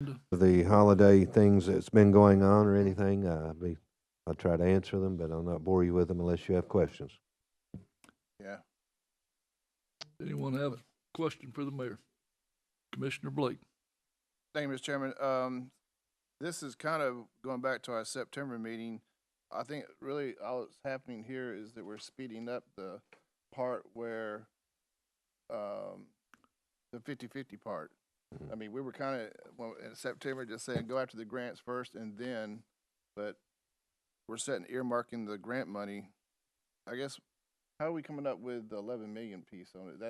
the holiday things that's been going on or anything. I'll try to answer them, but I'll not bore you with them unless you have questions. Yeah. Anyone have a question for the mayor? Commissioner Blake? Thank you, Mr. Chairman. This is kind of going back to our September meeting. I think really all that's happening here is that we're speeding up the part where, the 50-50 part. I mean, we were kind of, well, in September, just saying, go after the grants first and then, but we're setting, earmarking the grant money. I guess, how are we coming up with the 11 million piece on it? The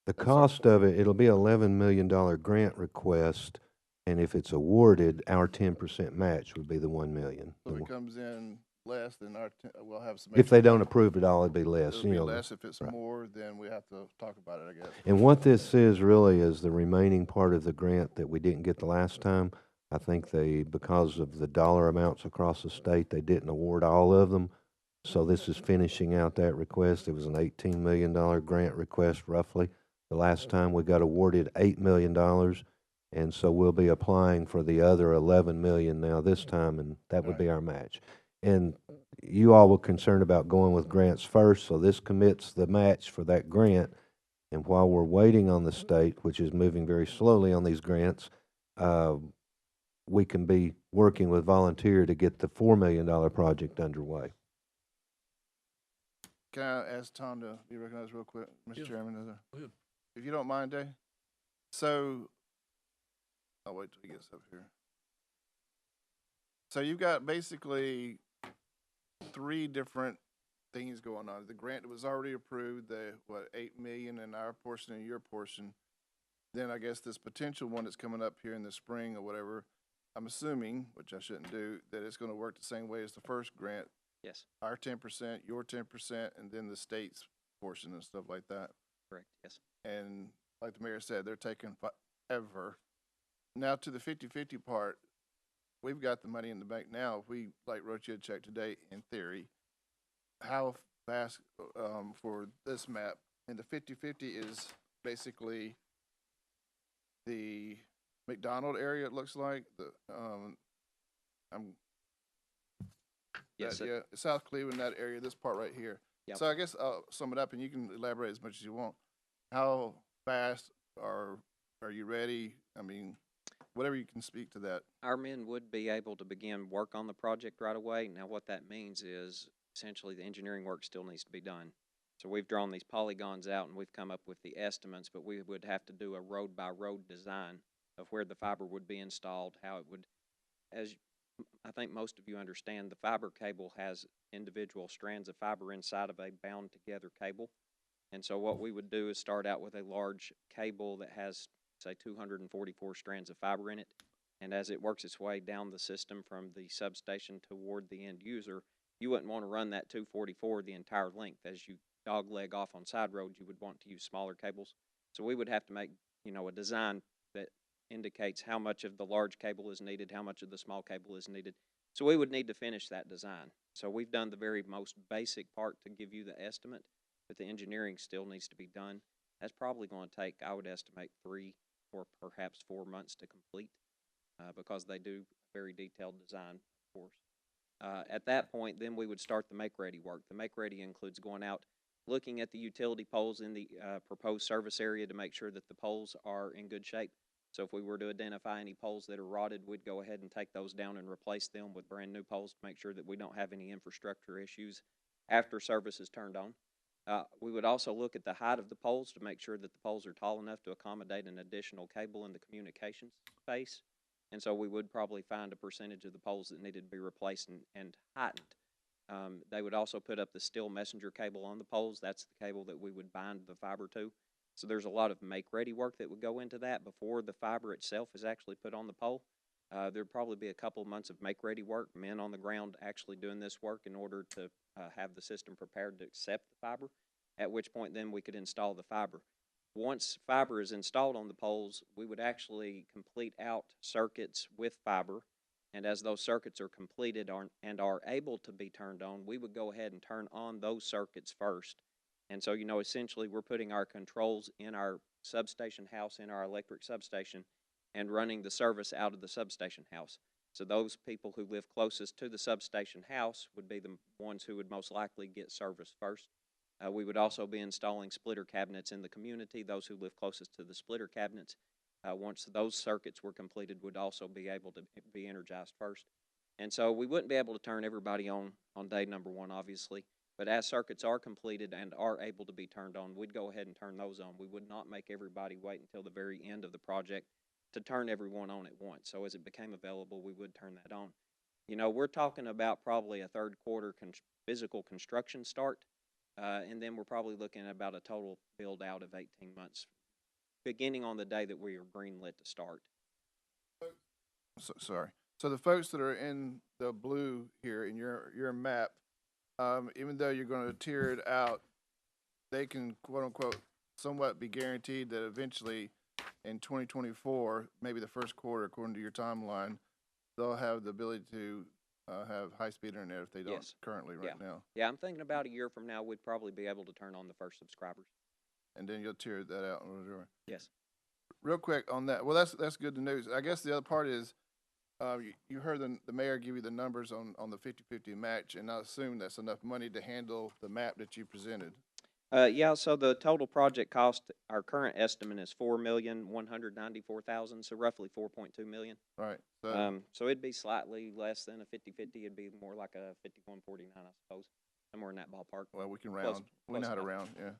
That's our- cost of it, it'll be $11 million grant request, and if it's awarded, our 10% match would be the 1 million. So if it comes in less, then we'll have some. If they extra don't money. approve it all, it'd be less. It'll you be know. less. If it's right. more, then we have to talk about it, I guess. And what this is really is the remaining part of the grant that we didn't get the last time. I think because of the dollar amounts across the state, they didn't award all of them. So this is finishing out that request. It was an $18 million grant request roughly. The last time we got awarded $8 million. And so we'll be applying for the other 11 million now this time, and that would be our match. And you all were concerned about going with grants first, so this commits the match for that grant. And while we're waiting on the state, which is moving very slowly on these grants, we can be working with Volunteer to get the $4 million project underway. Can I ask Tom to be recognized real quick, Mr. Yeah. Chairman? Go ahead. If you don't mind, Dave. So, I'll wait till he gets up here. So you've got basically 3 different things going on. The grant that was already approved, the 8 million in our portion and your portion. Then I guess this potential one that's coming up here in the spring or whatever. I'm assuming, which I shouldn't do, that it's going to work the same way as the first grant. Yes, Our 10%, your 10%, and then the state's portion and stuff like that. correct, yes. And like the mayor said, they're taking forever. Now to the 50-50 part, we've got the money in the bank now. If we wrote you a check today, in theory, how fast for this map? And the 50-50 is basically the McDonald area. It looks like Yes, yeah, South Cleveland, that area, this part right here. Yep. So I guess I'll sum it up, and you can elaborate as much as you want. How fast are you ready? I mean, whatever you can speak to that. our men would be able to begin work on the project right away. Now, what that means is essentially the engineering work still needs to be done. So we've drawn these polygons out and we've come up with the estimates, but we would have to do a road by road design of where the fiber would be installed, how it would, as I think most of you understand, the fiber cable has individual strands of fiber inside of a bound together cable. And so what we would do is start out with a large cable that has, say, 244 strands of fiber in it. And as it works its way down the system from the substation toward the end user, you wouldn't want to run that 244 the entire length. As you dogleg off on side roads, you would want to use smaller cables. So we would have to make, a design that indicates how much of the large cable is needed, how much of the small cable is needed. So we would need to finish that design. So we've done the very most basic part to give you the estimate, but the engineering still needs to be done. That's probably going to take, I would estimate, 3 or perhaps 4 months to complete because they do very detailed design, of course. At that point, then we would start the make-ready work. The make-ready includes going out, looking at the utility poles in the proposed service area to make sure that the poles are in good shape. So if we were to identify any poles that are rotted, we'd go ahead and take those down and replace them with brand new poles to make sure that we don't have any infrastructure issues after service is turned on. We would also look at the height of the poles to make sure that the poles are tall enough to accommodate an additional cable in the communications space. And so we would probably find a percentage of the poles that needed to be replaced and heightened. They would also put up the steel messenger cable on the poles. That's the cable that we would bind the fiber to. So there's a lot of make-ready work that would go into that before the fiber itself is actually put on the pole. There'd probably be a couple of months of make-ready work, men on the ground actually doing this work in order to have the system prepared to accept the fiber, at which point then we could install the fiber. Once fiber is installed on the poles, we would actually complete out circuits with fiber, and as those circuits are completed and are able to be turned on, we would go ahead and turn on those circuits first. And so, essentially we're putting our controls in our substation house, in our electric substation, and running the service out of the substation house. So those people who live closest to the substation house would be the ones who would most likely get service first. We would also be installing splitter cabinets in the community. Those who live closest to the splitter cabinets, once those circuits were completed, would also be able to be energized first. And so we wouldn't be able to turn everybody on day number one, obviously. But as circuits are completed and are able to be turned on, we'd go ahead and turn those on. We would not make everybody wait until the very end of the project to turn everyone on at once. So as it became available, we would turn that on. You know, we're talking about probably a third quarter physical construction start, and then we're probably looking at about a total build out of 18 months, beginning on the day that we are greenlit to start. Sorry. So the folks that are in the blue here in your map, even though you're going to tier it out, they can quote unquote somewhat be guaranteed that eventually in 2024, maybe the first quarter, according to your timeline, they'll have the ability to have high-speed internet if they don't Yes. currently right now. Yeah, I'm thinking about a year from now, we'd probably be able to turn on the first subscribers. And then you'll tier that out. Yes. Real quick on that. Well, that's good news. I guess the other part is, you heard the mayor give you the numbers on the 50-50 match, and I assume that's enough money to handle the map that you presented. Yeah, so the total project cost, our current estimate is $4,194,000, so roughly 4.2 million. Right. So it'd be slightly less than a 50-50. It'd be more like a 51-49, I suppose, somewhere in that ballpark. Well, we can Close- round. We close know how to enough. round, yeah.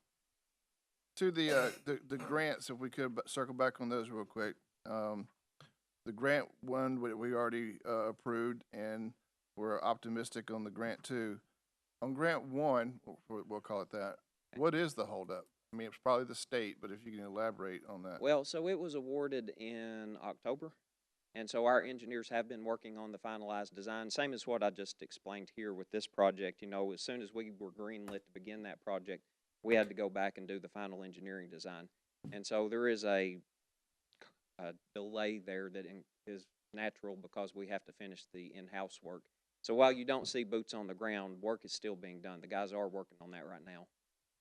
To the grants, if we could circle back on those real quick. The grant one, we already approved, and we're optimistic on the grant two. On grant one, we'll call it that, what is the holdup? I mean, it's probably the state, but if you can elaborate on that. Well, so it was awarded in October, and so our engineers have been working on the finalized design, same as what I just explained here with this project. You know, as soon as we were greenlit to begin that project, we had to go back and do the final engineering design. And so there is a delay there that is natural because we have to finish the in-house work. So while you don't see boots on the ground, work is still being done. The guys are working on that right now.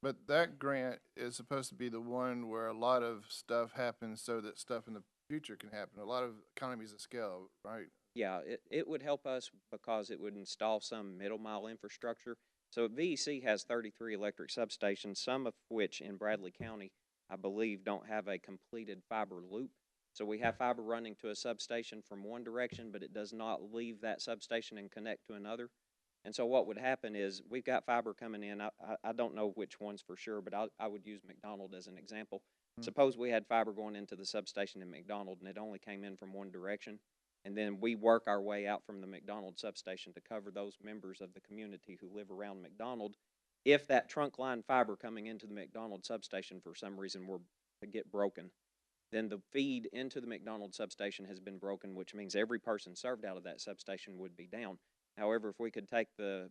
But that grant is supposed to be the one where a lot of stuff happens so that stuff in the future can happen. A lot of economies of scale, right? Yeah, it would help us because it would install some middle mile infrastructure. So VEC has 33 electric substations, some of which in Bradley County, I believe, don't have a completed fiber loop. So we have fiber running to a substation from one direction, but it does not leave that substation and connect to another. And so what would happen is we've got fiber coming in. I don't know which ones for sure, but I would use McDonald as an example. Suppose we had fiber going into the substation in McDonald and it only came in from one direction. And then we work our way out from the McDonald substation to cover those members of the community who live around McDonald. If that trunk line fiber coming into the McDonald substation for some reason were to get broken, then the feed into the McDonald substation has been broken, which means every person served out of that substation would be down. However, if we could take the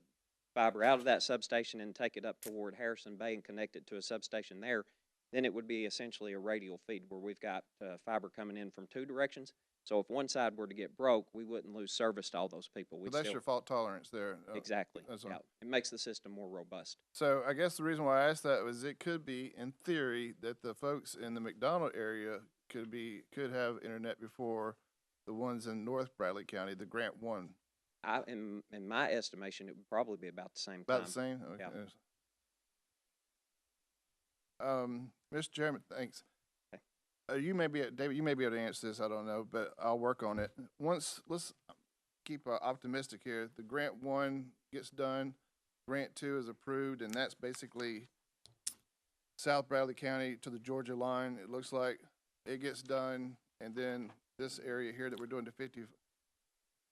fiber out of that substation and take it up toward Harrison Bay and connect it to a substation there, then it would be essentially a radial feed where we've got fiber coming in from two directions. So if one side were to get broke, we wouldn't lose service to all those people. But that's your fault tolerance there. Exactly. That's Yeah. It makes the system more robust. So I guess the reason why I asked that was it could be, in theory, that the folks in the McDonald area could have internet before the ones in North Bradley County, the grant one. In my estimation, it would probably be about the same time. About the same? Okay. Yeah. Mr. Chairman, thanks. Okay. David, you may be able to answer this, I don't know, but I'll work on it. Let's keep optimistic here. The grant one gets done, grant two is approved, and that's basically South Bradley County to the Georgia line. It looks like it gets done, and then this area here that we're doing to 50.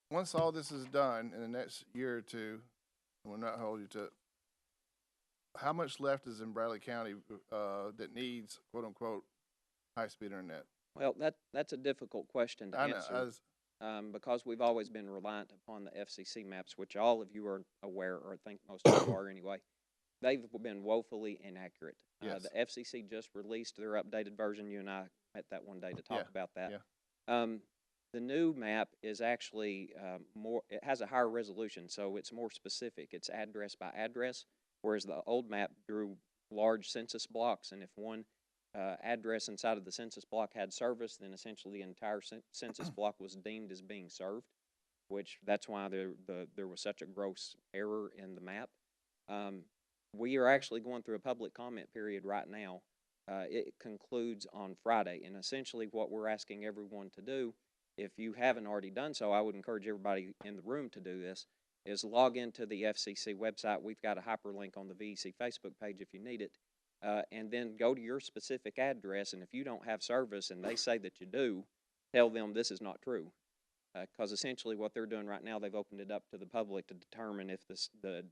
Once all this is done in the next year or two, we'll not hold you to it, how much left is in Bradley County that needs, quote unquote, high-speed internet? Well, that's a difficult question to I know, answer. Because we've always been reliant upon the FCC maps, which all of you are aware, or I think most of you are anyway. They've been woefully inaccurate. Yes. The FCC just released their updated version. You and I met that one day to talk about that. Yeah. The new map is actually it has a higher resolution, so it's more specific. It's address by address, whereas the old map drew large census blocks, and if one address inside of the census block had service, then essentially the entire census block was deemed as being served, which that's why there was such a gross error in the map. We are actually going through a public comment period right now. It concludes on Friday, and essentially what we're asking everyone to do, if you haven't already done so, I would encourage everybody in the room to do this, is log into the FCC website. We've got a hyperlink on the VEC Facebook page if you need it, and then go to your specific address, and if you don't have service and they say that you do, tell them this is not true. Because essentially what they're doing right now, they've opened it up to the public to determine if the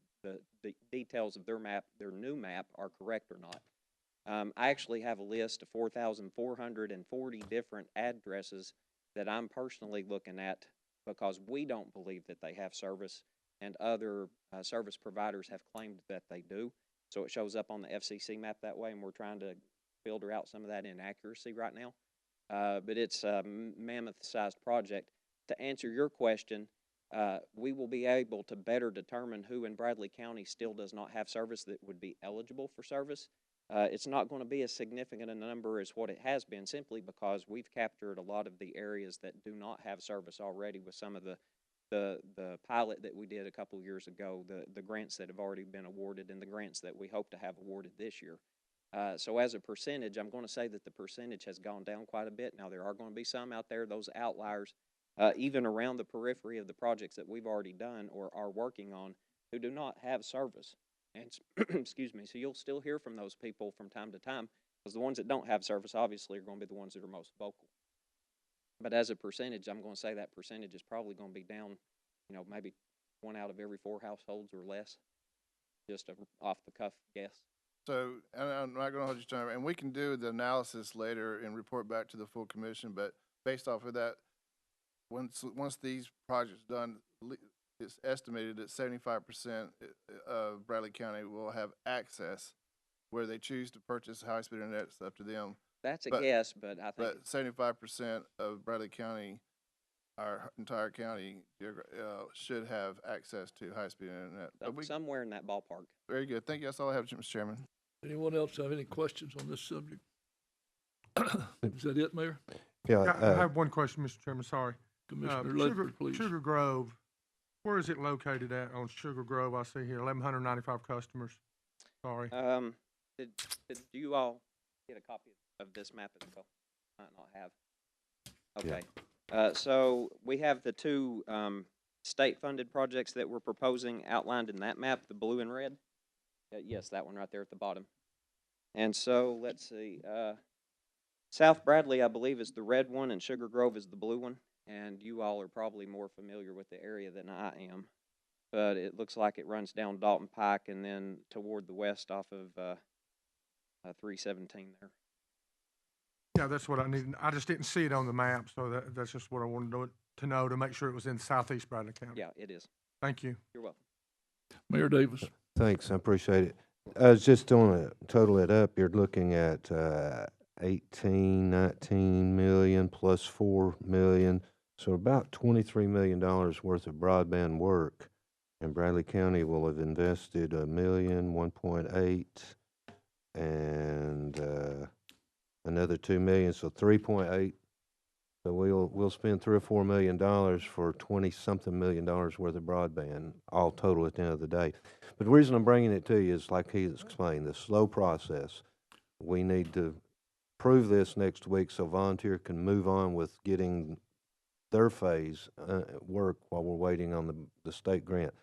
details of their map, their new map, are correct or not. I actually have a list of 4,440 different addresses that I'm personally looking at because we don't believe that they have service, and other service providers have claimed that they do. So it shows up on the FCC map that way, and we're trying to filter out some of that inaccuracy right now. But it's a mammoth-sized project. To answer your question, we will be able to better determine who in Bradley County still does not have service that would be eligible for service. It's not going to be as significant a number as what it has been, simply because we've captured a lot of the areas that do not have service already with some of the pilot that we did a couple years ago, the grants that have already been awarded, and the grants that we hope to have awarded this year. So as a percentage, I'm going to say that the percentage has gone down quite a bit. Now, there are going to be some out there, those outliers, even around the periphery of the projects that we've already done or are working on, who do not have service. And excuse me, so you'll still hear from those people from time to time, because the ones that don't have service obviously are going to be the ones that are most vocal. But as a percentage, I'm going to say that percentage is probably going to be down, maybe 1 out of every 4 households or less. Just a off the cuff guess. So, and I'm not gonna hold you to time, and we can do the analysis later and report back to the full commission, but based off of that, once these projects done, it's estimated that 75% of Bradley County will have access. Where they choose to purchase high-speed internet, it's up to them. That's a But- guess, but I think But 75% of Bradley County, our entire county, should have access to high-speed internet. But somewhere in that ballpark. very good. Thank you. That's all I have, Mr. Chairman. Anyone else have any questions on this subject? Is that it, Mayor? Yeah, I have one question, Mr. Chairman, sorry. Commissioner Ledford, please. Sugar Grove, where is it located at on Sugar Grove? I see here 1,195 customers. Sorry. Did you all get a copy of this map as well? Might not have. Okay. So we have the two state-funded projects that we're proposing outlined in that map, the blue and red. Yes, that one right there at the bottom. And so let's see. South Bradley, I believe, is the red one, and Sugar Grove is the blue one. And you all are probably more familiar with the area than I am. But it looks like it runs down Dalton Pike and then toward the west off of 317 there. Yeah, that's what I need. I just didn't see it on the map, so that's just what I wanted to know to make sure it was in southeast Bradley County. Yeah, it is. Thank you. You're welcome. Mayor Davis. thanks, I appreciate it. I was just to total it up, you're looking at 18, 19 million plus 4 million, so about $23 million worth of broadband work. And Bradley County will have invested $1 million, 1.8, and another 2 million, so 3.8. So we'll spend $3 or $4 million for 20-something million dollars worth of broadband, all total at the end of the day. But the reason I'm bringing it to you is, like he explained, the slow process. We need to prove this next week so Volunteer can move on with getting their phase work while we're waiting on the state grant.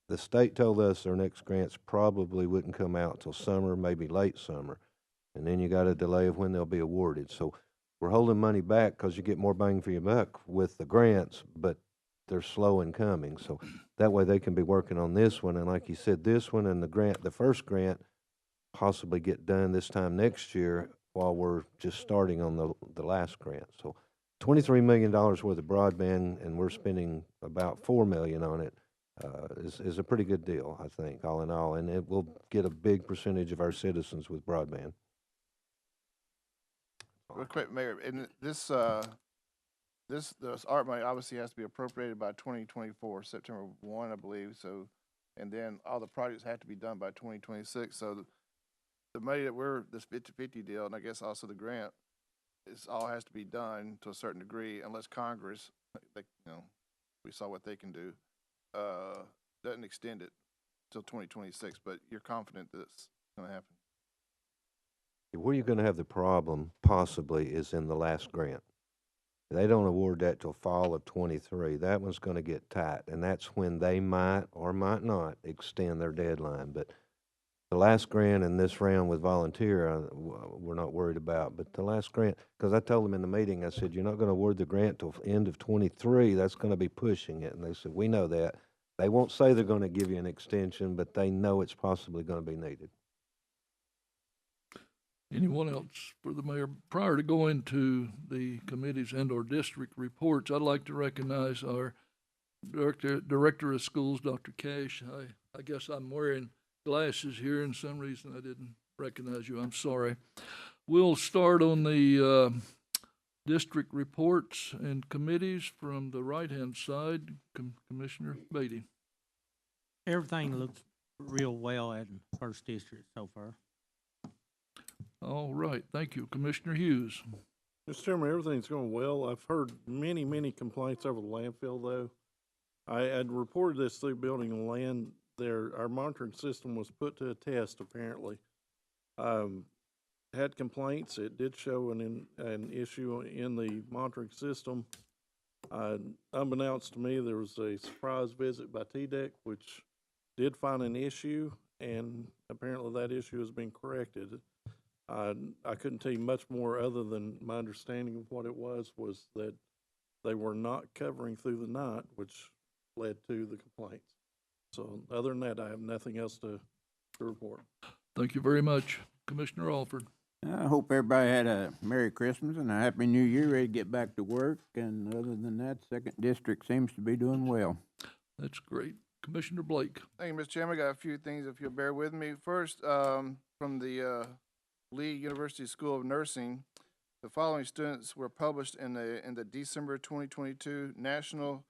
The state told us their next grants probably wouldn't come out till summer, maybe late summer. And then you got a delay of when they'll be awarded. So we're holding money back because you get more bang for your buck with the grants, but they're slow in coming. So that way they can be working on this one. And like you said, this one and the first grant possibly get done this time next year while we're just starting on the last grant. So $23 million worth of broadband, and we're spending about $4 million on it, is a pretty good deal, I think, all in all. And it will get a big percentage of our citizens with broadband. Real quick, Mayor, and this art money obviously has to be appropriated by 2024, September 1, I believe. So, and then all the projects have to be done by 2026. So the money that this 50-50 deal, and I guess also the grant, all has to be done to a certain degree unless Congress, we saw what they can do, doesn't extend it till 2026, but you're confident that it's gonna happen? Where you're gonna have the problem possibly is in the last grant. They don't award that till fall of '23. That one's gonna get tight, and that's when they might or might not extend their deadline. But the last grant in this round with volunteer, we're not worried about. But the last grant, because I told them in the meeting, I said, you're not gonna award the grant till end of '23. That's gonna be pushing it. And they said, we know that. They won't say they're gonna give you an extension, but they know it's possibly gonna be needed. Anyone else for the mayor? Prior to going to the committees and or district reports, I'd like to recognize our director of schools, Dr. Cash. I guess I'm wearing glasses here, and some reason I didn't recognize you. I'm sorry. We'll start on the district reports and committees from the right-hand side. Commissioner Beatty. Everything looks real well in First District so far. All right, thank you. Commissioner Hughes. Mr. Chairman, everything's going well. I've heard many complaints over the landfill, though. I had reported this through Building and Land. Our monitoring system was put to a test, apparently. Had complaints. It did show an issue in the monitoring system. Unbeknownst to me, there was a surprise visit by TDEC, which did find an issue, and apparently that issue has been corrected. I couldn't tell you much more other than my understanding of what it was that they were not covering through the night, which led to the complaints. So other than that, I have nothing else to report. Thank you very much. Commissioner Alford. I hope everybody had a Merry Christmas and a Happy New Year, ready to get back to work. And other than that, Second District seems to be doing well. That's great. Commissioner Blake. Thank you, Mr. Chairman. I got a few things, if you'll bear with me. First, from the Lee University School of Nursing, the following students were published in the December 2022 National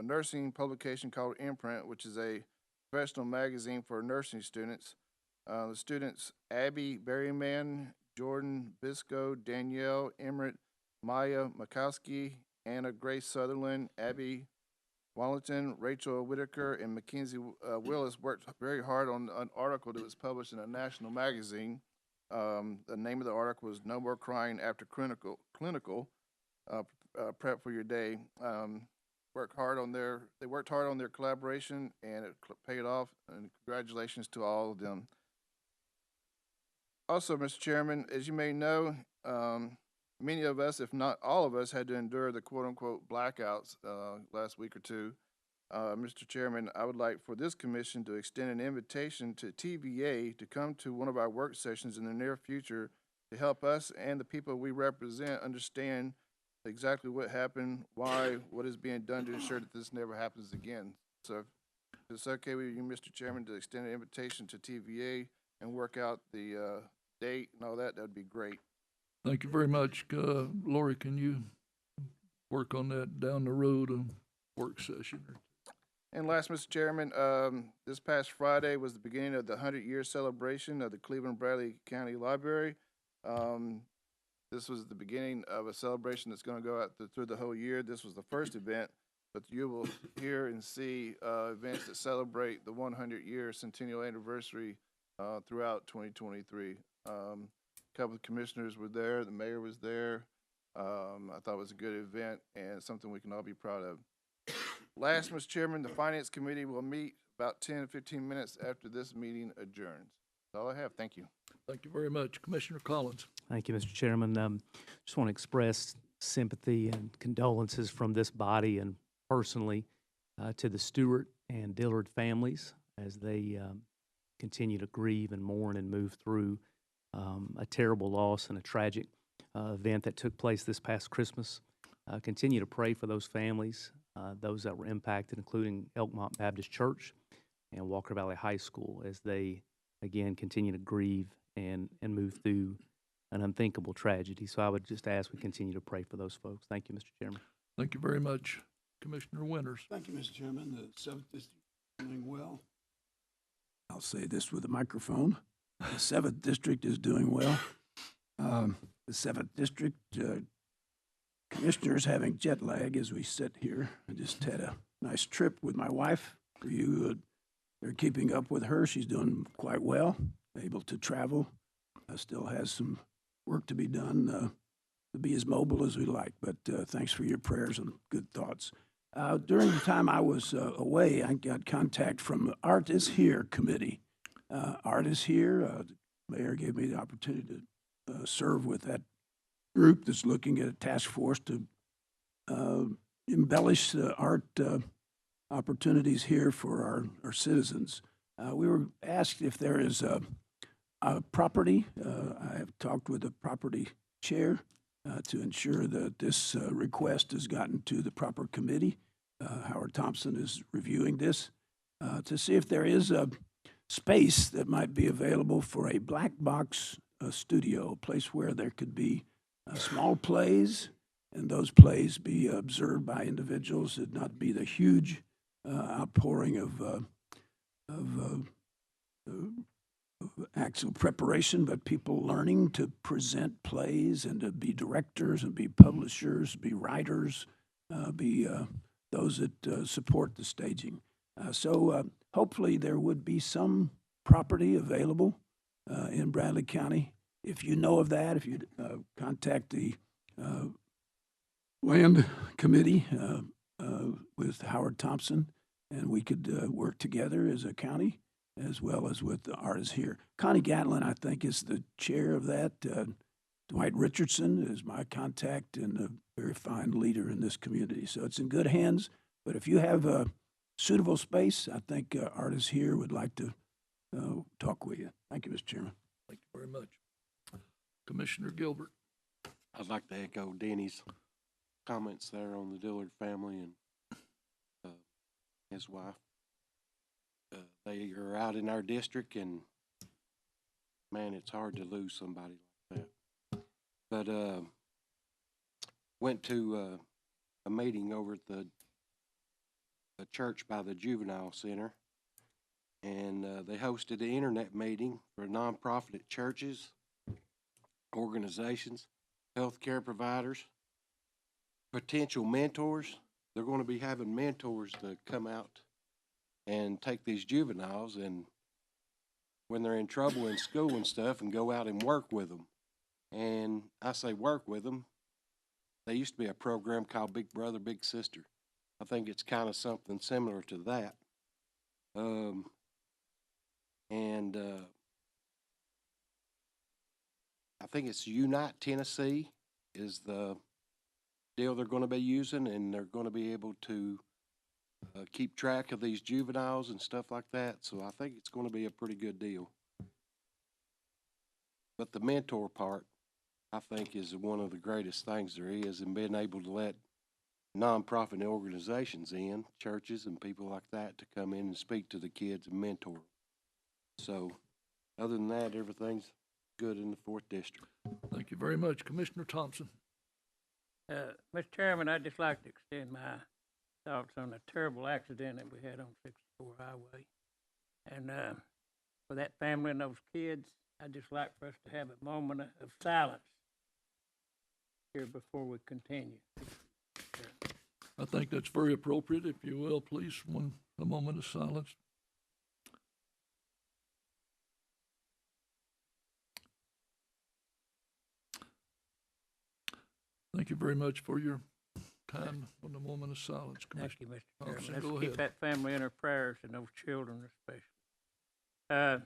Nursing publication called Imprint, which is a professional magazine for nursing students. The students Abby Berryman, Jordan Bisco, Danielle Emmert, Maya Makowski, Anna Grace Sutherland, Abby Wallington, Rachel Whitaker, and Mackenzie Willis worked very hard on an article that was published in a national magazine. The name of the article was "No More Crying After Clinical Prep for Your Day." They worked hard on their collaboration, and it paid off. And congratulations to all of them. Also, Mr. Chairman, as you may know, many of us, if not all of us, had to endure the quote-unquote blackouts last week or two. Mr. Chairman, I would like for this commission to extend an invitation to TVA to come to one of our work sessions in the near future to help us and the people we represent understand exactly what happened, why, what is being done to ensure that this never happens again. So if it's okay with you, Mr. Chairman, to extend an invitation to TVA and work out the date and all that, that'd be great. Thank you very much. Lori, can you work on that down the road, a work session? And last, Mr. Chairman, this past Friday was the beginning of the 100-year celebration of the Cleveland Bradley County Library. This was the beginning of a celebration that's going to go out through the whole year. This was the first event, but you will hear and see events that celebrate the 100-year centennial anniversary throughout 2023. A couple of commissioners were there. The mayor was there. I thought it was a good event and something we can all be proud of. Last, Mr. Chairman, the Finance Committee will meet about 10 to 15 minutes after this meeting adjourns. That's all I have. Thank you. Thank you very much. Commissioner Collins. Thank you, Mr. Chairman. Just want to express sympathy and condolences from this body and personally to the Stewart and Dillard families as they continue to grieve and mourn and move through a terrible loss and a tragic event that took place this past Christmas. Continue to pray for those families, those that were impacted, including Elkmont Baptist Church and Walker Valley High School, as they, again, continue to grieve and move through an unthinkable tragedy. So I would just ask we continue to pray for those folks. Thank you, Mr. Chairman. Thank you very much. Commissioner Winters. Thank you, Mr. Chairman. The 7th District is doing well. I'll say this with a microphone. The seventh district is doing well. The seventh district commissioners having jet lag as we sit here. I just had a nice trip with my wife. For you, they're keeping up with her. She's doing quite well, able to travel. Still has some work to be done to be as mobile as we like. But thanks for your prayers and good thoughts. During the time I was away, I got contact from the Art is Here committee. Art is Here. The mayor gave me the opportunity to serve with that group that's looking at a task force to embellish the art opportunities here for our citizens. We were asked if there is a property. I have talked with the property chair to ensure that this request has gotten to the proper committee. Howard Thompson is reviewing this to see if there is a space that might be available for a black box studio, a place where there could be small plays, and those plays be observed by individuals. It not be the huge outpouring of actual preparation, but people learning to present plays and to be directors and be publishers, be writers, be those that support the staging. So hopefully there would be some property available in Bradley County. If you know of that, if you contact the Land Committee with Howard Thompson, and we could work together as a county, as well as with the Art is Here. Connie Gatlin, I think, is the chair of that. Dwight Richardson is my contact and a very fine leader in this community. So it's in good hands. But if you have a suitable space, I think Art is Here would like to talk with you. Thank you, Mr. Chairman. Thank you very much. Commissioner Gilbert. I'd like to echo Denny's comments there on the Dillard family and his wife. They are out in our district, and man, it's hard to lose somebody like that. But went to a meeting over at the church by the juvenile center, and they hosted an internet meeting for nonprofit churches, organizations, healthcare providers, potential mentors. They're going to be having mentors to come out and take these juveniles, and when they're in trouble in school and stuff, and go out and work with them. And I say work with them. There used to be a program called Big Brother, Big Sister. I think it's kind of something similar to that. I think it's Unite Tennessee is the deal they're going to be using, and they're going to be able to keep track of these juveniles and stuff like that. So I think it's going to be a pretty good deal. But the mentor part, I think, is one of the greatest things there is, and being able to let nonprofit organizations in, churches and people like that, to come in and speak to the kids and mentor. So other than that, everything's good in the 4th District. Thank you very much. Commissioner Thompson. Mr. Chairman, I'd just like to extend my thoughts on the terrible accident that we had on 64 Highway. And for that family and those kids, I'd just like for us to have a moment of silence here before we continue. I think that's very appropriate. If you will, please, a moment of silence. Thank you very much for your time on the moment of silence, Thank you, Commissioner Mr. Thompson. Chairman. Go Let's keep ahead. that family in our prayers and those children especially.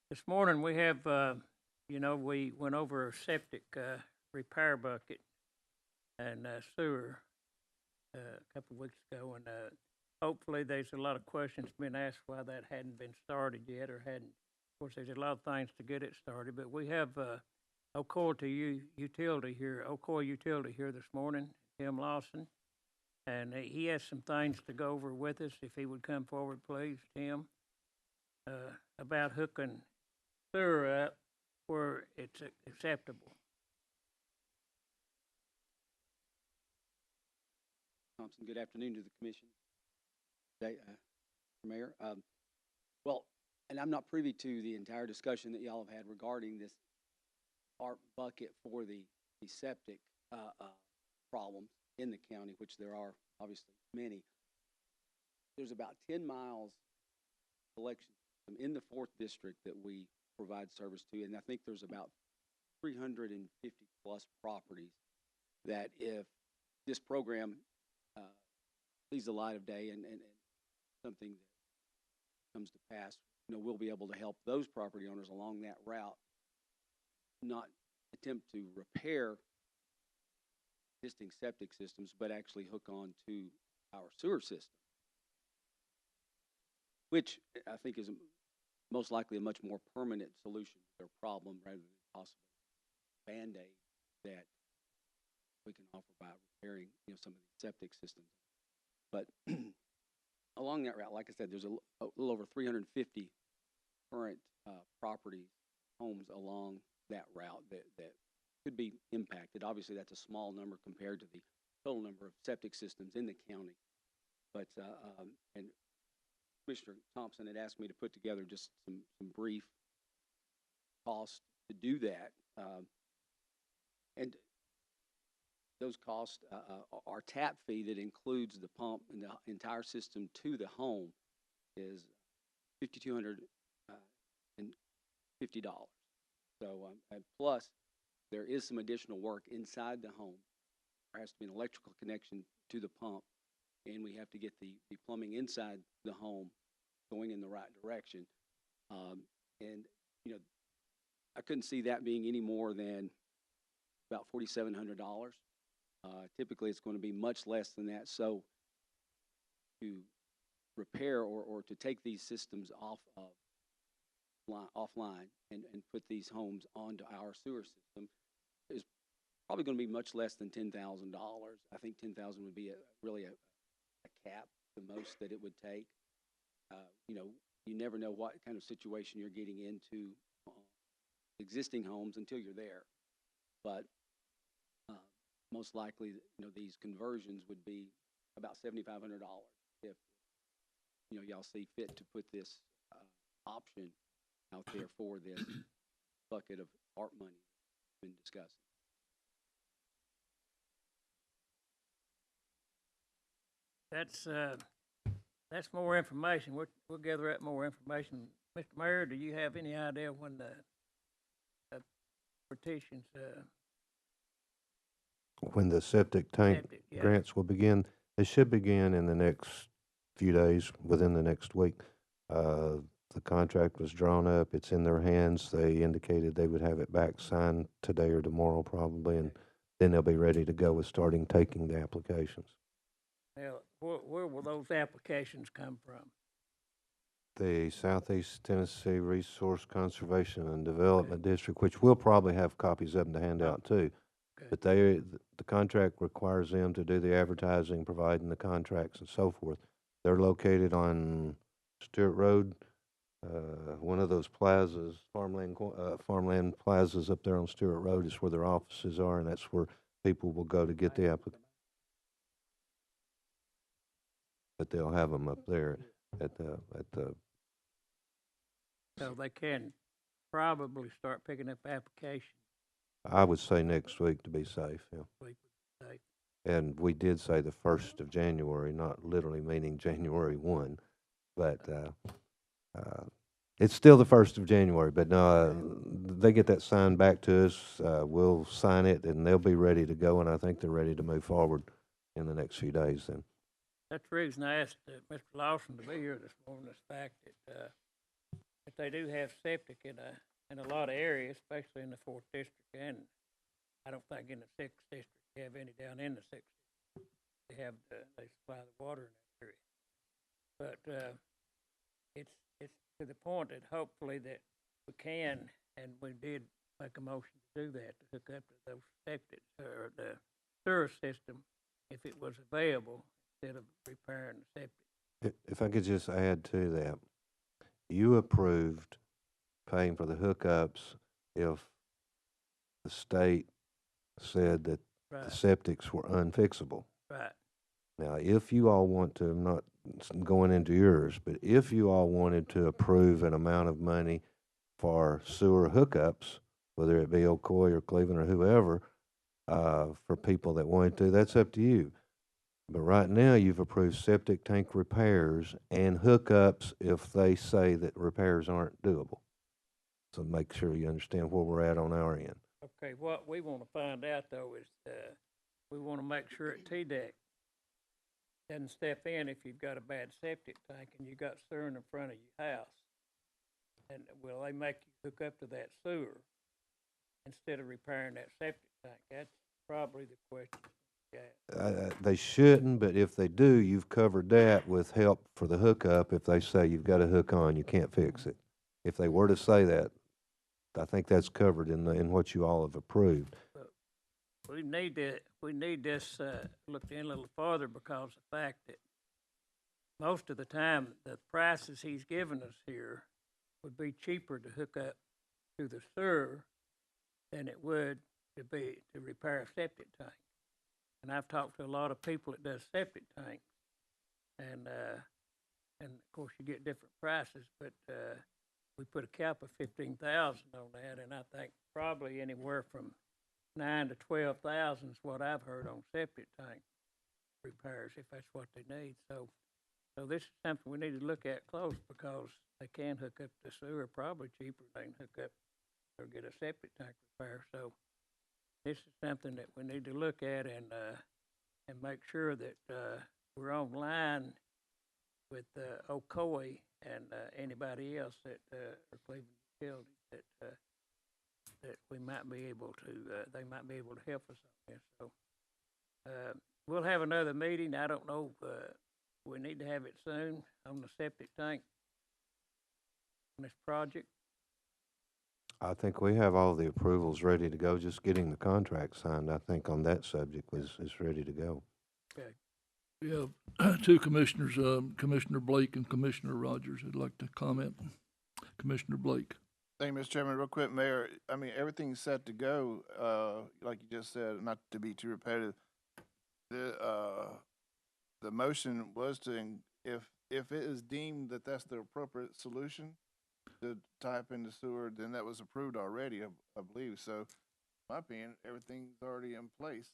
This morning we have, we went over a septic repair bucket and sewer a couple of weeks ago, and hopefully there's a lot of questions being asked why that hadn't been started yet or hadn't. Of course, there's a lot of things to get it started, but we have Ocoee Utility here this morning, Tim Lawson, and he has some things to go over with us. If he would come forward, please, Tim, about hooking sewer up where it's acceptable. Thompson, good afternoon to the commission. Mayor, well, and I'm not privy to the entire discussion that y'all have had regarding this ARP bucket for the septic, problems in the county, which there are obviously many. There's about 10 miles collection system in the 4th district that we provide service to, and I think there's about 350 plus properties that if this program sees the light of day and something that comes to pass, we'll be able to help those property owners along that route not attempt to repair existing septic systems, but actually hook on to our sewer system, which I think is most likely a much more permanent solution to their problem rather than possibly Band-Aid that we can offer by repairing, some of these septic systems. But along that route, like I said, there's a little over 350 current property homes along that route that could be impacted. Obviously, that's a small number compared to the total number of septic systems in the county. But and Commissioner Thompson had asked me to put together just some brief costs to do that. And those costs, our tap fee that includes the pump and the entire system to the home is $5,250. So, and plus, there is some additional work inside the home. There has to be an electrical connection to the pump, and we have to get the plumbing inside the home going in the right direction. And, I couldn't see that being any more than about $4,700. Typically, it's going to be much less than that. So, to repair or to take these systems offline and put these homes onto our sewer system is probably going to be much less than $10,000. I think $10,000 would be really a cap, the most that it would take. You never know what kind of situation you're getting into existing homes until you're there. But most likely, these conversions would be about $7,500 if, y'all see fit to put this option out there for this bucket of ARP money we've been discussing. That's more information. We'll gather that more information. Mr. Mayor, do you have any idea when the petitions? When the septic tank grants will begin, they should begin in the next few days, within the next week. The contract was drawn up, it's in their hands. They indicated they would have it back signed today or tomorrow probably, and then they'll be ready to go with starting taking the applications. Now, where will those applications come from? The Southeast Tennessee Resource Conservation and Development District, which we'll probably have copies of them to hand out too. But the contract requires them to do the advertising, providing the contracts and so forth. They're located on Stewart Road, one of those plazas, farmland plazas up there on Stewart Road is where their offices are, and that's where people will go to get the application. But they'll have them up there at the. So they can probably start picking up applications. I would say next week to be safe, yeah. And we did say the 1st of January, not literally meaning January 1, but it's still the 1st of January. But no, they get that signed back to us. We'll sign it, and they'll be ready to go. And I think they're ready to move forward in the next few days. Then that's the reason I asked Mr. Lawson to be here this morning. Is the fact that they do have septic in a lot of areas, especially in the 4th district, and I don't think in the 6th district they have any down in the 6th district. They supply the water in that area. But it's to the point that hopefully that we can, and we did make a motion to do that, to hook up to those septic or the sewer system if it was available instead of repairing the septic. if I could just add to that, you approved paying for the hookups if the state said that the septics were unfixable. Right. Now, if you all want to, I'm not going into yours. But if you all wanted to approve an amount of money for sewer hookups, whether it be Ocoee or Cleveland or whoever, for people that wanted to, that's up to you. But right now, you've approved septic tank repairs and hookups if they say that repairs aren't doable. So make sure you understand where we're at on our end. Okay, what we wanna find out though is, we wanna make sure that TDEC doesn't step in if you've got a bad septic tank and you got sewer in front of your house. And will they make you hook up to that sewer instead of repairing that septic tank? That's probably the question. Yeah. They shouldn't, but if they do, you've covered that with help for the hookup. If they say you've got to hook on, you can't fix it. If they were to say that, I think that's covered in what you all have approved. We need this, looked in a little farther because the fact that most of the time, the prices he's given us here would be cheaper to hook up to the sewer than it would to repair a septic tank. And I've talked to a lot of people that does septic tanks, and of course you get different prices, but we put a cap of 15,000 on that, and I think probably anywhere from 9 to 12,000 is what I've heard on septic tank repairs, if that's what they need. So this is something we need to look at close because they can hook up the sewer probably cheaper than hook up or get a septic tank repair. So this is something that we need to look at and make sure that we're on line with Ocoee and anybody else that are Cleveland utilities that we might be able to, they might be able to help us on this. So we'll have another meeting. I don't know, we need to have it soon on the septic tank on this project. I think we have all the approvals ready to go. Just getting the contract signed, I think, on that subject is ready to go. Okay. We have two commissioners, Commissioner Blake and Commissioner Rogers, who'd like to comment. Commissioner Blake. Thank you, Mr. Chairman. Real quick, Mayor, I mean, everything's set to go, like you just said, not to be too repetitive. The motion was if it is deemed that that's the appropriate solution to type in the sewer, then that was approved already, I believe. So, in my opinion, everything's already in place.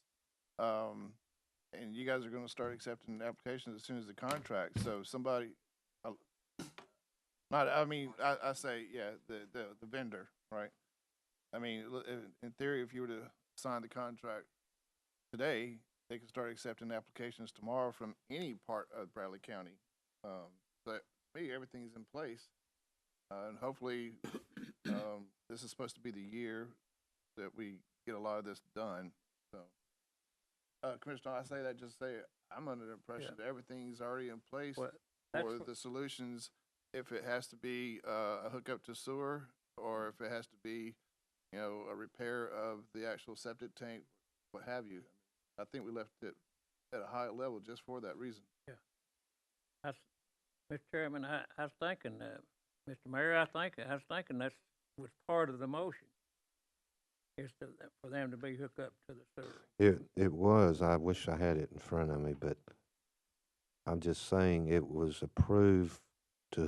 And you guys are gonna start accepting applications as soon as the contract. So somebody, I say, yeah, the vendor, right? I mean, in theory, if you were to sign the contract today, they could start accepting applications tomorrow from any part of Bradley County. But for me, everything's in place. And hopefully, this is supposed to be the year that we get a lot of this done, so. Commissioner, I say that just say I'm under the impression that everything's already in place for the solutions. If it has to be a hookup to sewer, or if it has to be, you know, a repair of the actual septic tank, what have you. I think we left it at a high level just for that reason. Yeah. Mr. Chairman, I was thinking, Mr. Mayor, I was thinking that was part of the motion. Is for them to be hooked up to the sewer. It was. I wish I had it in front of me, but I'm just saying it was approved to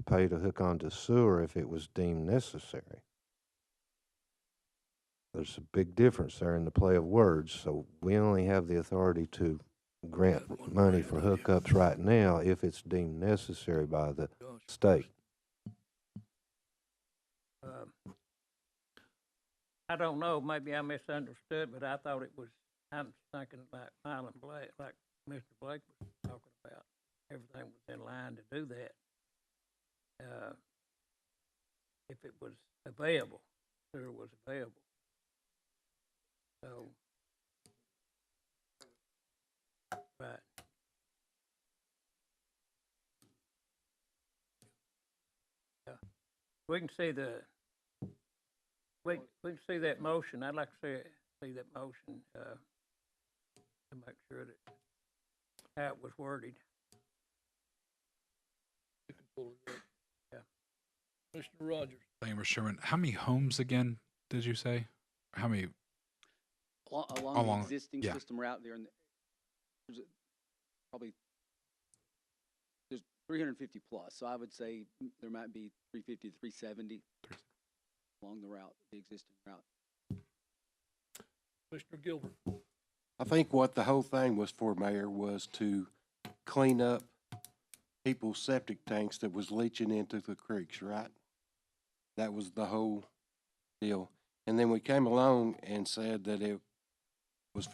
pay to hook on to sewer if it was deemed necessary. There's a big difference there in the play of words, so we only have the authority to grant money for hookups right now if it's deemed necessary by the state. I don't know, maybe I misunderstood, but I thought it was, I'm thinking like Milan Blake, like Mr. Blake was talking about. Everything was in line to do that. If it was available, sewer was available. So, right. Yeah. We can see we can see that motion. I'd like to see that motion, to make sure that how it was worded. Yeah. Commissioner Rogers. Thank you, Mr. Chairman. How many homes again did you say? How many? Along the existing system route there, and there's probably 350 plus, so I would say there might be 350 to 370 along the route, the existing route. Commissioner Gilbert. I think what the whole thing was for, Mayor, was to clean up people's septic tanks that was leaching into the creeks, right? That was the whole deal. And then we came along and said that it was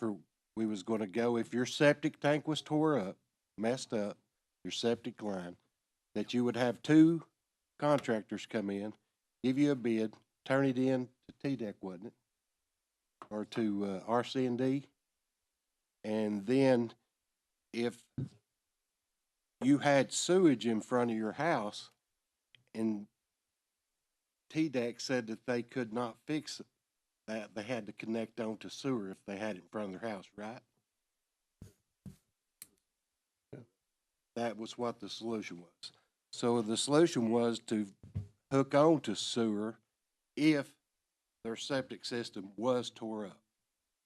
we was gonna go, if your septic tank was tore up, messed up, your septic line, that you would have 2 contractors come in, give you a bid, turn it in to TDEC, wasn't it? Or to, RC&D. And then if you had sewage in front of your house and TDEC said that they could not fix that, they had to connect on to sewer if they had it in front of their house, right? That was what the solution was. So the solution was to hook on to sewer if their septic system was tore up.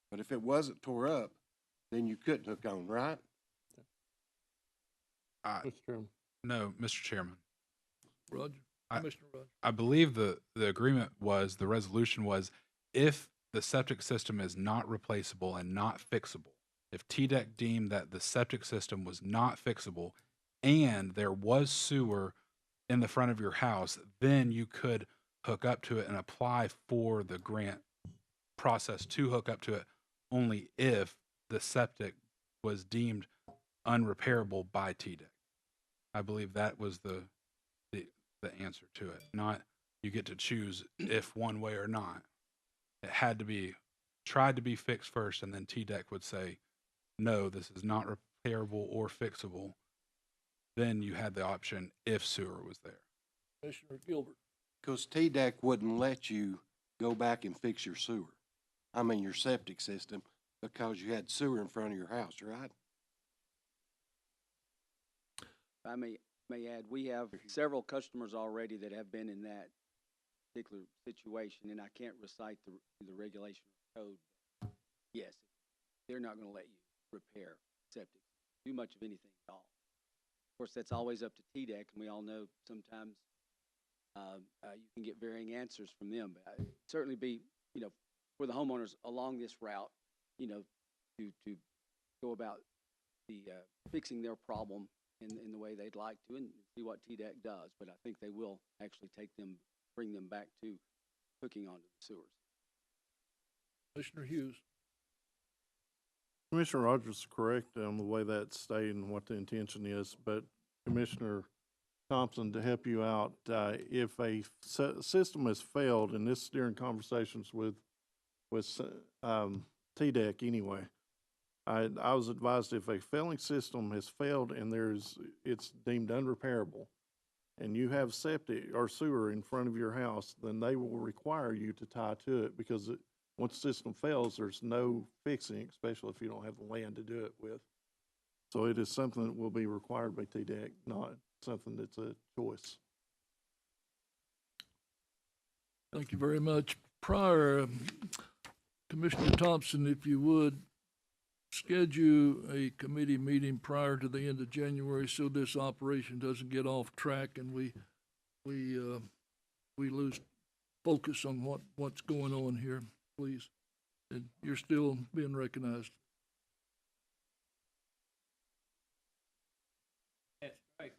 But if it wasn't tore up, then you couldn't hook on, right? Mr. Chairman. No, Mr. Chairman. Roger, Commissioner Roger. I believe the agreement was, the resolution was, if the septic system is not replaceable and not fixable, if TDEC deemed that the septic system was not fixable and there was sewer in the front of your house, then you could hook up to it and apply for the grant process to hook up to it only if the septic was deemed unrepairable by TDEC. I believe that was the answer to it. Not you get to choose if one way or not. It had to be tried to be fixed first, and then TDEC would say, no, this is not repairable or fixable. Then you had the option if sewer was there. Commissioner Gilbert. Because TDEC wouldn't let you go back and fix your sewer. I mean, your septic system, because you had sewer in front of your house, right? If I may add, we have several customers already that have been in that particular situation, and I can't recite the regulation or code. Yes, they're not gonna let you repair septic, do much of anything at all. Of course, that's always up to TDEC, and we all know sometimes you can get varying answers from them, but it'd certainly be, you know, for the homeowners along this route, you know, to go about the fixing their problem in the way they'd like to, and see what TDEC does. But I think they will actually bring them back to hooking onto the sewers. Commissioner Hughes. Commissioner Rogers is correct on the way that's stated and what the intention is, but Commissioner Thompson, to help you out, if a system has failed, and this is during conversations with TDEC anyway, I was advised if a failing system has failed and it's deemed unrepairable, and you have septic or sewer in front of your house, then they will require you to tie to it, because once the system fails, there's no fixing, especially if you don't have the land to do it with. So it is something that will be required by TDEC, not something that's a choice. Thank you very much. Commissioner Thompson, if you would, schedule a committee meeting prior to the end of January so this operation doesn't get off track and we lose focus on what's going on here, please. And you're still being recognized. That's great.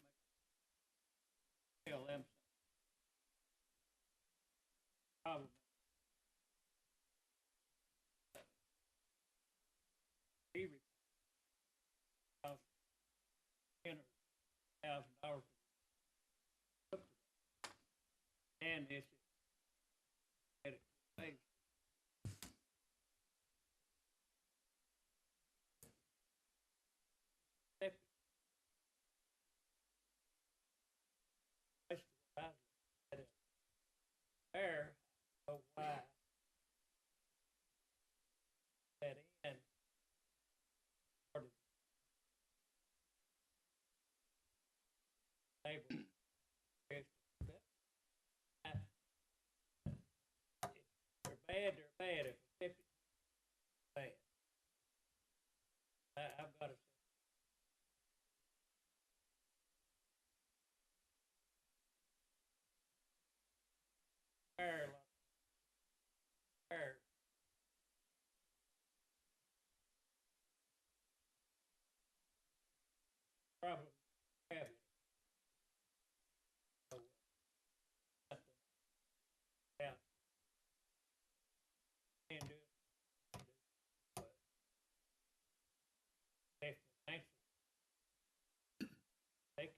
Tell them probably. $1,000 and this is there, so why that in able if they're bad, if a septic is bad. I've got to problem we have. So, something about can do it, but if the financial they can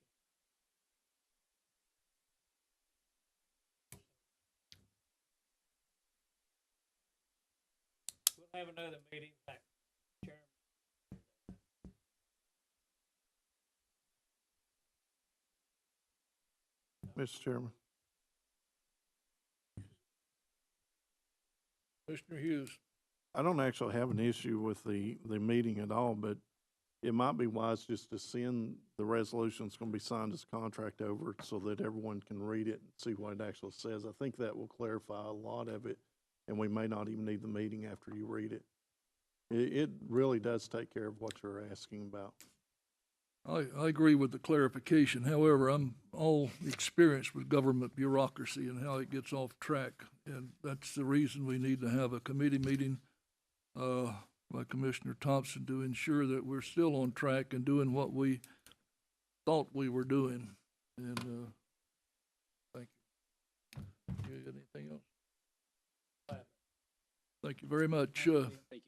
we'll have another meeting like Chairman. Mr. Chairman. Commissioner Hughes. I don't actually have an issue with the meeting at all, but it might be wise just to send the resolution that's gonna be signed as contract over so that everyone can read it and see what it actually says. I think that will clarify a lot of it, and we may not even need the meeting after you read it. It really does take care of what you're asking about. I agree with the clarification. However, I'm all experienced with government bureaucracy and how it gets off track. And that's the reason we need to have a committee meeting, by Commissioner Thompson to ensure that we're still on track and doing what we thought we were doing. And, thank you. You got anything else? Thank you very much. Thank you.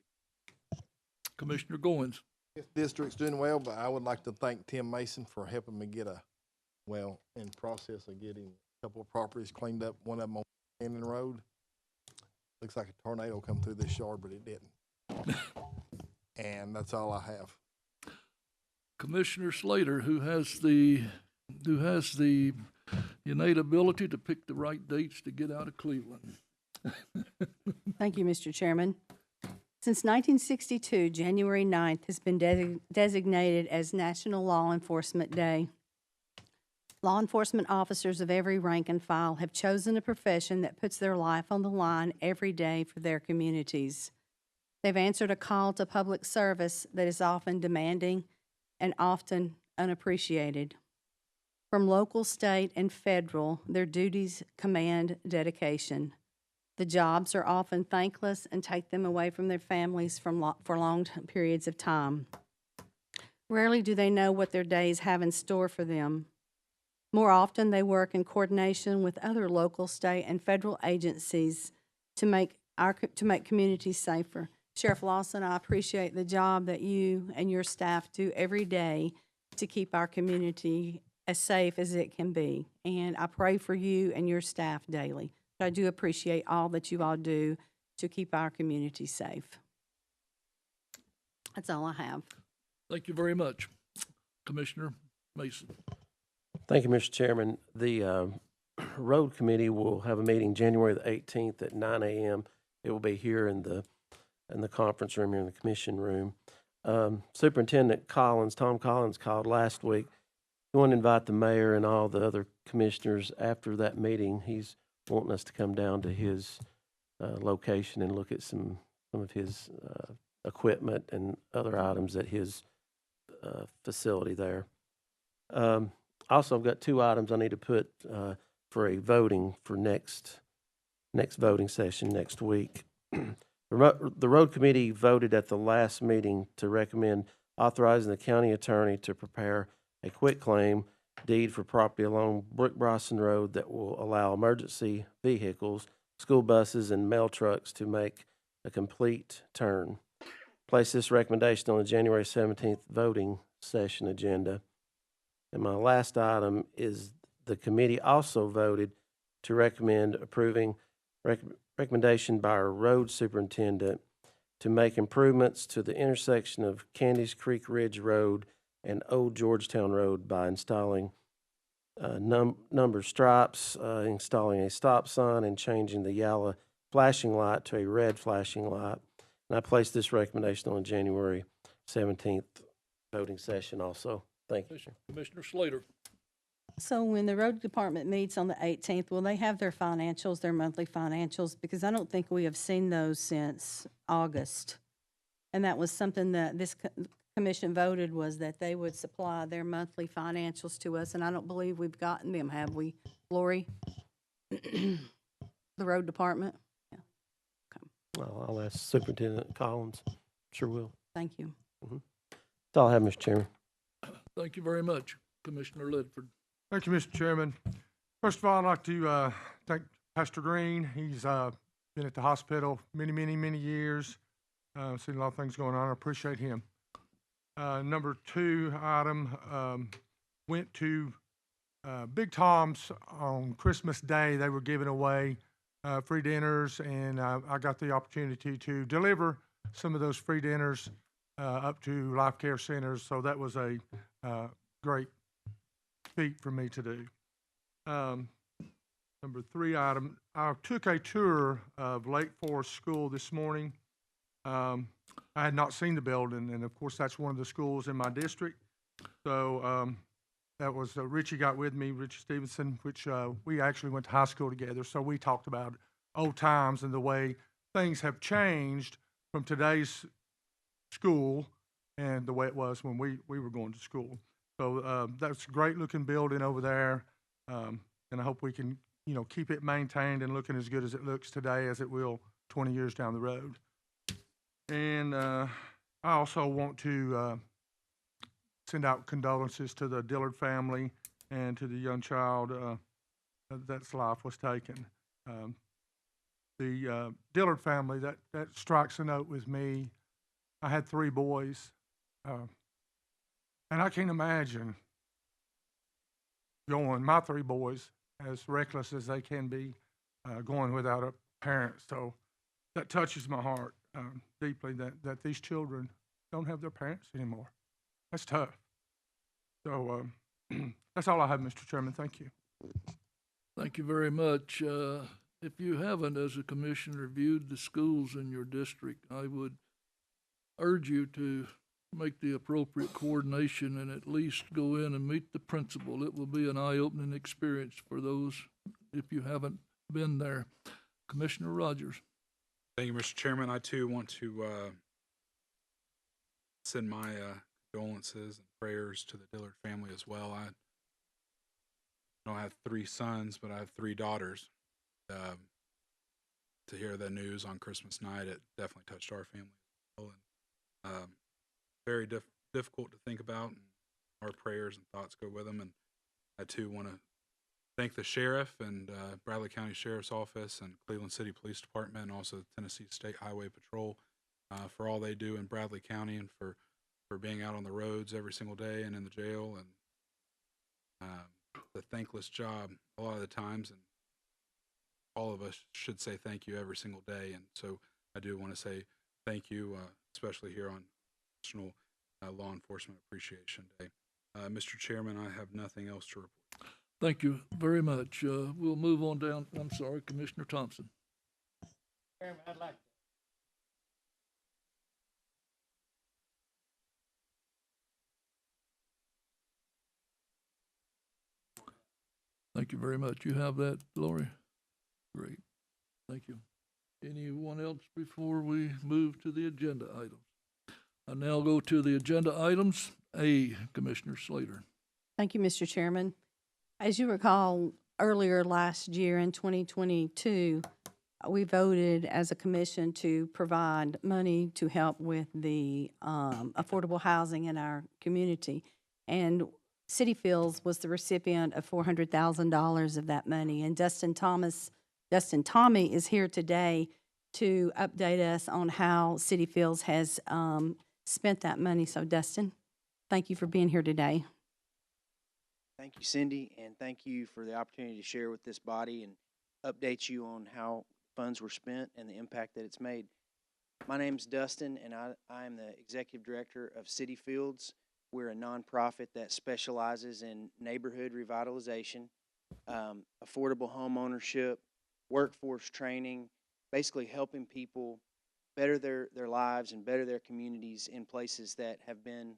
Commissioner Goins. This district's doing well, but I would like to thank Tim Mason for helping me get in process of getting a couple of properties cleaned up, one of them on Cannon Road. Looks like a tornado come through this yard, but it didn't. And that's all I have. Commissioner Slater, who has the innate ability to pick the right dates to get out of Cleveland. Thank you, Mr. Chairman. Since 1962, January 9th has been designated as National Law Enforcement Day. Law enforcement officers of every rank and file have chosen a profession that puts their life on the line every day for their communities. They've answered a call to public service that is often demanding and often unappreciated. From local, state, and federal, their duties command dedication. The jobs are often thankless and take them away from their families for long periods of time. Rarely do they know what their days have in store for them. More often, they work in coordination with other local, state, and federal agencies to make communities safer. Sheriff Lawson, I appreciate the job that you and your staff do every day to keep our community as safe as it can be. And I pray for you and your staff daily. But I do appreciate all that you all do to keep our community safe. That's all I have. Thank you very much. Commissioner Mason. Thank you, Mr. Chairman. The Road Committee will have a meeting January the 18th at 9 a.m. It will be here in the conference room, here in the commission room. Superintendent Tom Collins called last week. He wanted to invite the mayor and all the other commissioners after that meeting. He's wanting us to come down to his location and look at some of his equipment and other items at his facility there. Also, I've got 2 items I need to put for a voting for next voting session next week. The Road Committee voted at the last meeting to recommend authorizing the county attorney to prepare a quitclaim deed for property along Brook Bryson Road that will allow emergency vehicles, school buses, and mail trucks to make a complete turn. Place this recommendation on the January 17th voting session agenda. And my last item is the committee also voted to recommend approving recommendation by our road superintendent to make improvements to the intersection of Candies Creek Ridge Road and Old Georgetown Road by installing number stripes, installing a stop sign, and changing the yellow flashing light to a red flashing light. And I placed this recommendation on January 17th voting session also. Thank you. Commissioner Slater. So when the road department meets on the 18th, will they have their financials, their monthly financials? Because I don't think we have seen those since August. And that was something that this commission voted, was that they would supply their monthly financials to us, and I don't believe we've gotten them, have we, Lori? The road department? Yeah. Okay. Well, I'll ask Superintendent Collins. Sure will. Thank you. That's all I have, Mr. Chairman. Thank you very much, Commissioner Ledford. Thank you, Mr. Chairman. First of all, I'd like to thank Pastor Green. He's been at the hospital many years. Seen a lot of things going on. I appreciate him. Number 2 item, went to Big Tom's on Christmas Day. They were giving away free dinners, and I got the opportunity to deliver some of those free dinners up to Life Care Centers. So that was a great feat for me to do. Number 3 item, I took a tour of Lake Forest School this morning. I had not seen the building, and of course, that's one of the schools in my district. So that was Richie got with me, Richie Stevenson, which we actually went to high school together. So we talked about old times and the way things have changed from today's school and the way it was when we were going to school. So that's a great looking building over there, and I hope we can, keep it maintained and looking as good as it looks today as it will 20 years down the road. And I also want to send out condolences to the Dillard family and to the young child that's life was taken. The Dillard family, that strikes a note with me. I had 3 boys, and I can't imagine my 3 boys, as reckless as they can be, going without a parent. So that touches my heart deeply that these children don't have their parents anymore. That's tough. So that's all I have, Mr. Chairman. Thank you. Thank you very much. If you haven't, as a commission, reviewed the schools in your district, I would urge you to make the appropriate coordination and at least go in and meet the principal. It will be an eye-opening experience for those if you haven't been there. Commissioner Rogers. Thank you, Mr. Chairman. I too want to send my condolences and prayers to the Dillard family as well. I don't have 3 sons, but I have 3 daughters. To hear the news on Christmas night, it definitely touched our family as well. And very difficult to think about, and our prayers and thoughts go with them. And I too want to thank the sheriff and Bradley County Sheriff's Office and Cleveland City Police Department, and also the Tennessee State Highway Patrol for all they do in Bradley County, and for being out on the roads every single day and in the jail, and the thankless job a lot of the times. And all of us should say thank you every single day. And so I do want to say thank you, especially here on National Law Enforcement Appreciation Day. Mr. Chairman, I have nothing else to report. Thank you very much. We'll move on down. I'm sorry, Commissioner Thompson. Chairman, I'd like to. Thank you very much. You have that, Lori? Great. Thank you. Anyone else before we move to the agenda items? I now go to the agenda items. A, Commissioner Slater. Thank you, Mr. Chairman. As you recall, earlier last year in 2022, we voted as a commission to provide money to help with the affordable housing in our community. And City Fields was the recipient of $400,000 of that money. And Dustin Tommy is here today to update us on how City Fields has spent that money. So Dustin, thank you for being here today. Thank you, Cindy, and thank you for the opportunity to share with this body and update you on how funds were spent and the impact that it's made. My name's Dustin, and I am the Executive Director of City Fields. We're a nonprofit that specializes in neighborhood revitalization, affordable home ownership, workforce training, basically helping people better their lives and better their communities in places that have been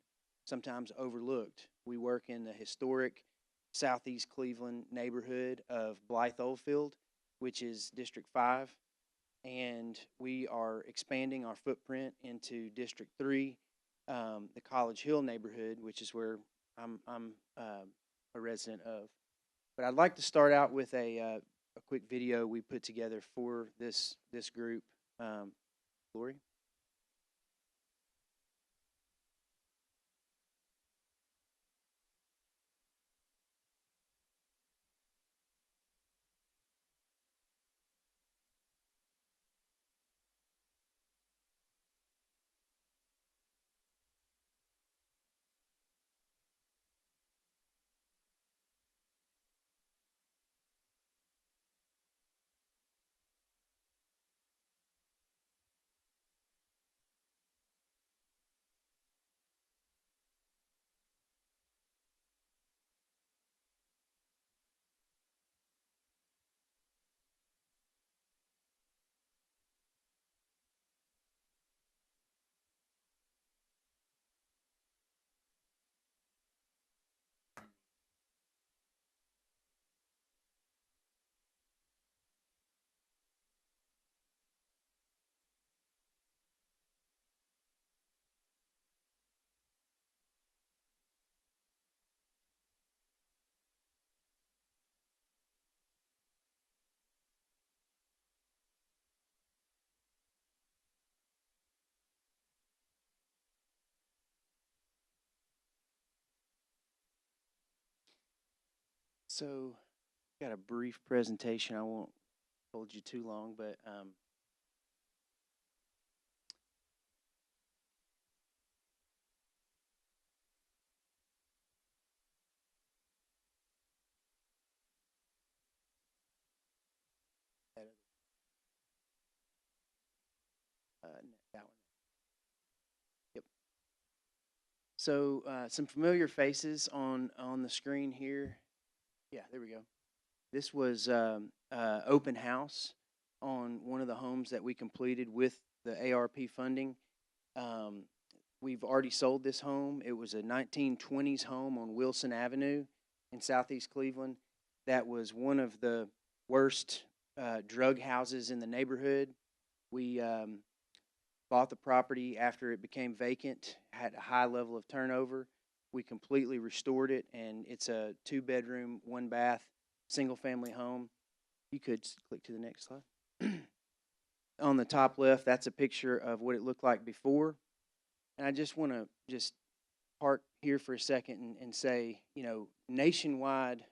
sometimes overlooked. We work in the historic Southeast Cleveland neighborhood of Blythe Oldfield, which is District 5, and we are expanding our footprint into District 3, the College Hill neighborhood, which is where I'm a resident of. But I'd like to start out with a quick video we put together for this group. Lori? So, got a brief presentation. I won't hold you too long, but that one. Yep. So, some familiar faces on the screen here. Yeah, there we go. This was open house on one of the homes that we completed with the ARP funding. We've already sold this home. It was a 1920s home on Wilson Avenue in southeast Cleveland. That was one of the worst drug houses in the neighborhood. We bought the property after it became vacant, had a high level of turnover. We completely restored it, and it's a 2-bedroom, 1-bath, single-family home. You could click to the next slide. On the top left, that's a picture of what it looked like before. And I just want to just park here for a second and say, you know, nationwide,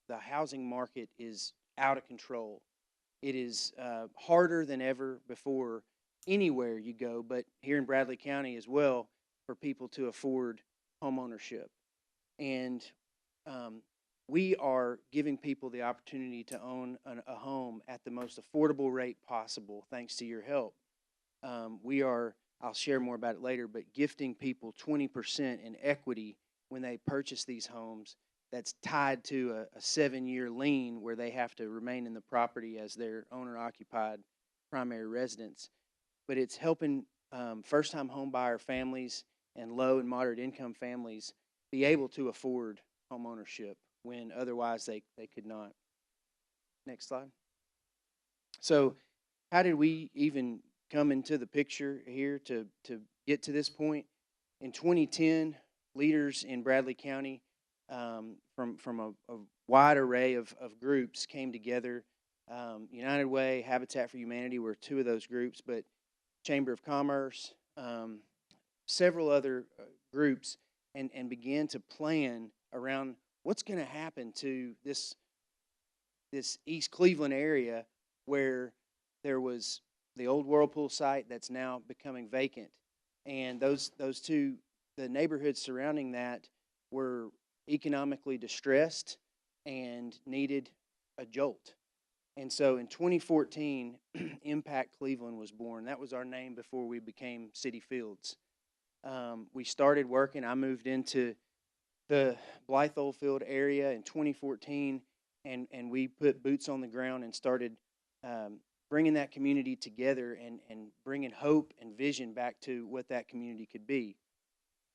the housing market is out of control. It is harder than ever before anywhere you go, but here in Bradley County as well, for people to afford home ownership. And we are giving people the opportunity to own a home at the most affordable rate possible, thanks to your help. We are, I'll share more about it later, but gifting people 20% in equity when they purchase these homes. That's tied to a 7-year lien where they have to remain in the property as their owner-occupied primary residence. But it's helping first-time home buyer families and low and moderate income families be able to afford home ownership when otherwise they could not. Next slide. So how did we even come into the picture here to get to this point? In 2010, leaders in Bradley County from a wide array of groups came together. United Way, Habitat for Humanity were two of those groups, but Chamber of Commerce, several other groups, and began to plan around what's going to happen to this East Cleveland area where there was the old Whirlpool site that's now becoming vacant. And those two, the neighborhoods surrounding that were economically distressed and needed a jolt. And so in 2014, Impact Cleveland was born. That was our name before we became City Fields. We started working. I moved into the Blythe Oldfield area in 2014, and we put boots on the ground and started bringing that community together and bringing hope and vision back to what that community could be.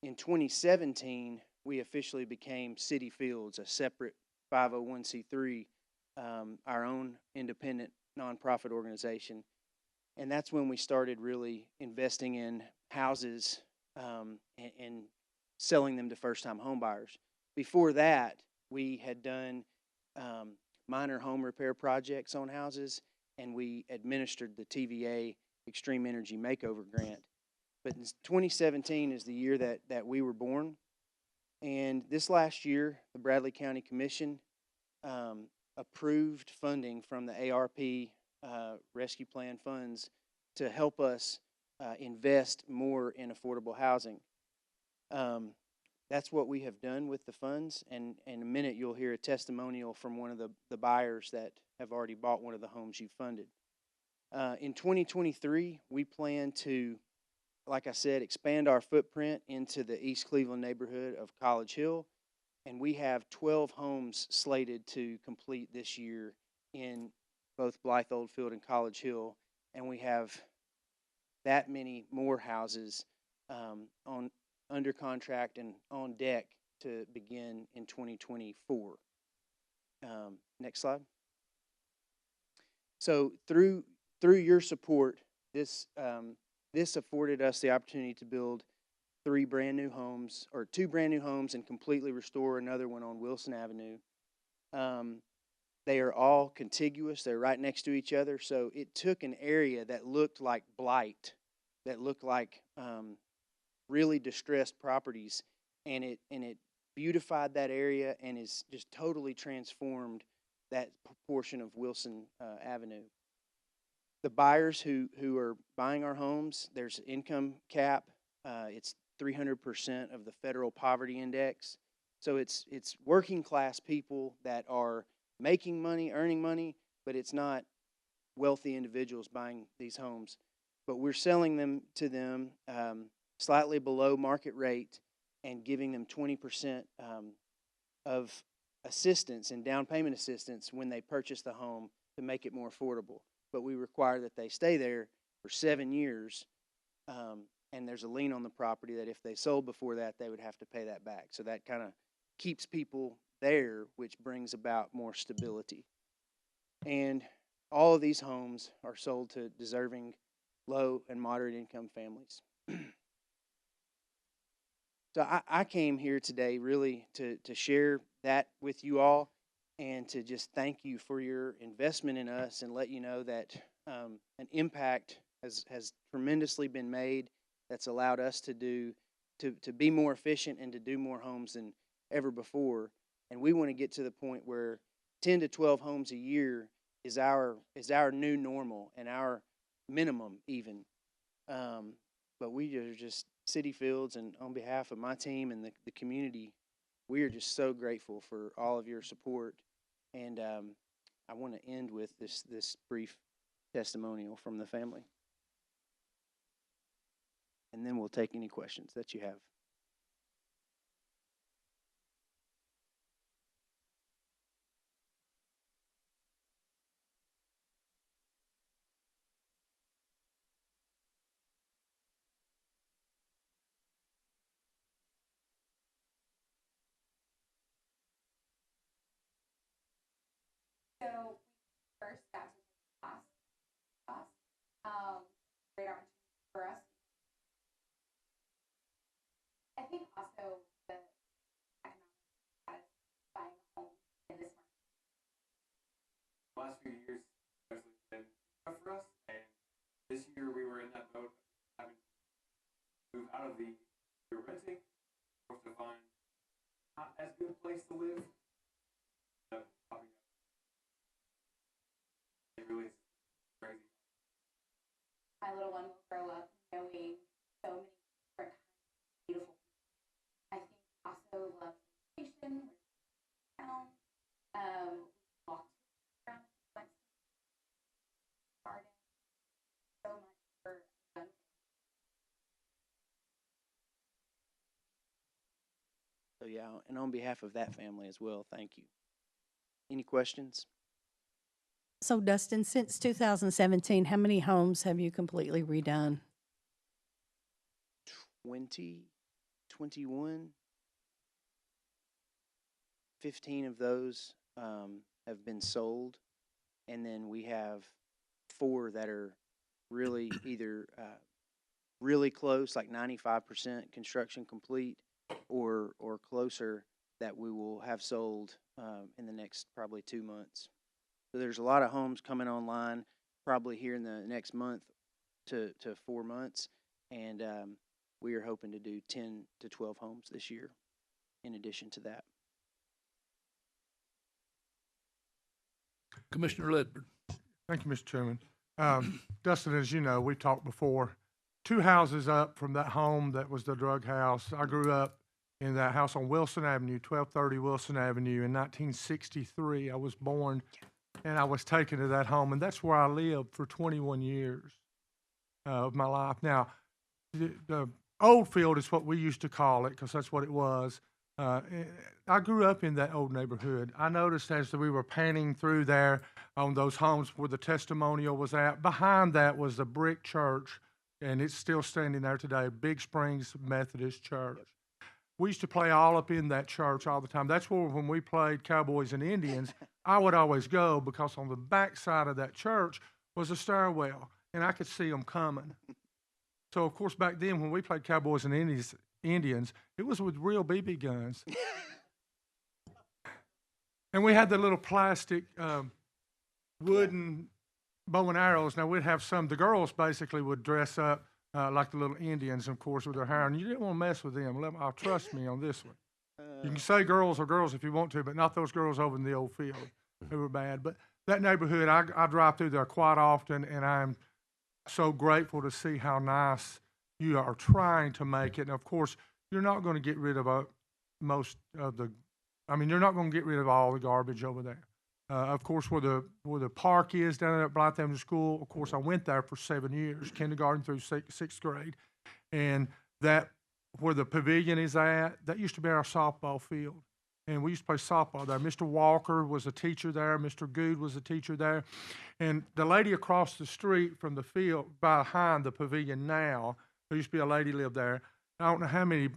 In 2017, we officially became City Fields, a separate 501c3, our own independent nonprofit organization. And that's when we started really investing in houses and selling them to first-time home buyers. Before that, we had done minor home repair projects on houses, and we administered the TVA Extreme Energy Makeover Grant. But in 2017 is the year that we were born. And this last year, the Bradley County Commission approved funding from the ARP Rescue Plan funds to help us invest more in affordable housing. That's what we have done with the funds, and in a minute you'll hear a testimonial from one of the buyers that have already bought one of the homes you funded. In 2023, we plan to, like I said, expand our footprint into the East Cleveland neighborhood of College Hill, and we have 12 homes slated to complete this year in both Blythe Oldfield and College Hill, and we have that many more houses under contract and on deck to begin in 2024. Next slide. So through your support, this afforded us the opportunity to build two brand new homes and completely restore another one on Wilson Avenue. They are all contiguous. They're right next to each other. So it took an area that looked like blight, that looked like really distressed properties, and it beautified that area and is just totally transformed that portion of Wilson Avenue. The buyers who are buying our homes, there's income cap. It's 300% of the federal poverty index. So it's working class people that are making money, earning money, but it's not wealthy individuals buying these homes. But we're selling them to them slightly below market rate and giving them 20% of assistance and down payment assistance when they purchase the home to make it more affordable. But we require that they stay there for 7 years, and there's a lien on the property that if they sold before that, they would have to pay that back. So that kind of keeps people there, which brings about more stability. And all of these homes are sold to deserving low and moderate income families. So I came here today really to share that with you all and to just thank you for your investment in us and let you know that an impact has tremendously been made that's allowed us to be more efficient and to do more homes than ever before. And we want to get to the point where 10 to 12 homes a year is our new normal and our minimum even. But we are just City Fields, and on behalf of my team and the community, we are just so grateful for all of your support. And I want to end with this brief testimonial from the family. And then we'll take any questions that you have. So first got to class, great opportunity for us. I think also the economic status of buying a home in this market. The last few years, especially, been tough for us, and this year we were in that boat, having to move out of we were renting, forced to find not as good a place to live. It really is crazy. My little one will grow up knowing so many different kinds of beautiful people. I think also loves education, town, walked around the garden, so much for young. So yeah, and on behalf of that family as well, thank you. Any questions? So Dustin, since 2017, how many homes have you completely redone? 20, 21. 15 of those have been sold, and then we have 4 that are really either really close, like 95% construction complete, or closer, that we will have sold in the next probably 2 months. So there's a lot of homes coming online probably here in the next month to 4 months, and we are hoping to do 10 to 12 homes this year in addition to that. Commissioner Ledford. Thank you, Mr. Chairman. Dustin, as you know, we talked before, 2 houses up from that home that was the drug house. I grew up in that house on Wilson Avenue, 1230 Wilson Avenue. In 1963, I was born, and I was taken to that home, and that's where I lived for 21 years of my life. Now, the old field is what we used to call it, because that's what it was. I grew up in that old neighborhood. I noticed as we were panning through there on those homes where the testimonial was at, behind that was the brick church, and it's still standing there today, Big Springs Methodist Church. We used to play all up in that church all the time. That's where, when we played Cowboys and Indians, I would always go, because on the back side of that church was a stairwell, and I could see them coming. So, of course, back then when we played Cowboys and Indians, it was with real BB guns. And we had the little plastic wooden bow and arrows. Now, we'd have the girls basically would dress up like the little Indians, of course, with their hair, and you didn't want to mess with them. Trust me on this one. You can say girls are girls if you want to, but not those girls over in the old field. They were bad. But that neighborhood, I drive through there quite often, and I'm so grateful to see how nice you are trying to make it. And of course, you're not going to get rid of most of the, I mean, you're not going to get rid of all the garbage over there. Of course, where the park is down there at Blythe Avenue School, of course, I went there for 7 years, kindergarten through sixth grade. And that, where the pavilion is at, that used to be our softball field. And we used to play softball there. Mr. Walker was a teacher there. Mr. Good was a teacher there. And the lady across the street from the field, behind the pavilion now, there used to be a lady lived there. I don't know how many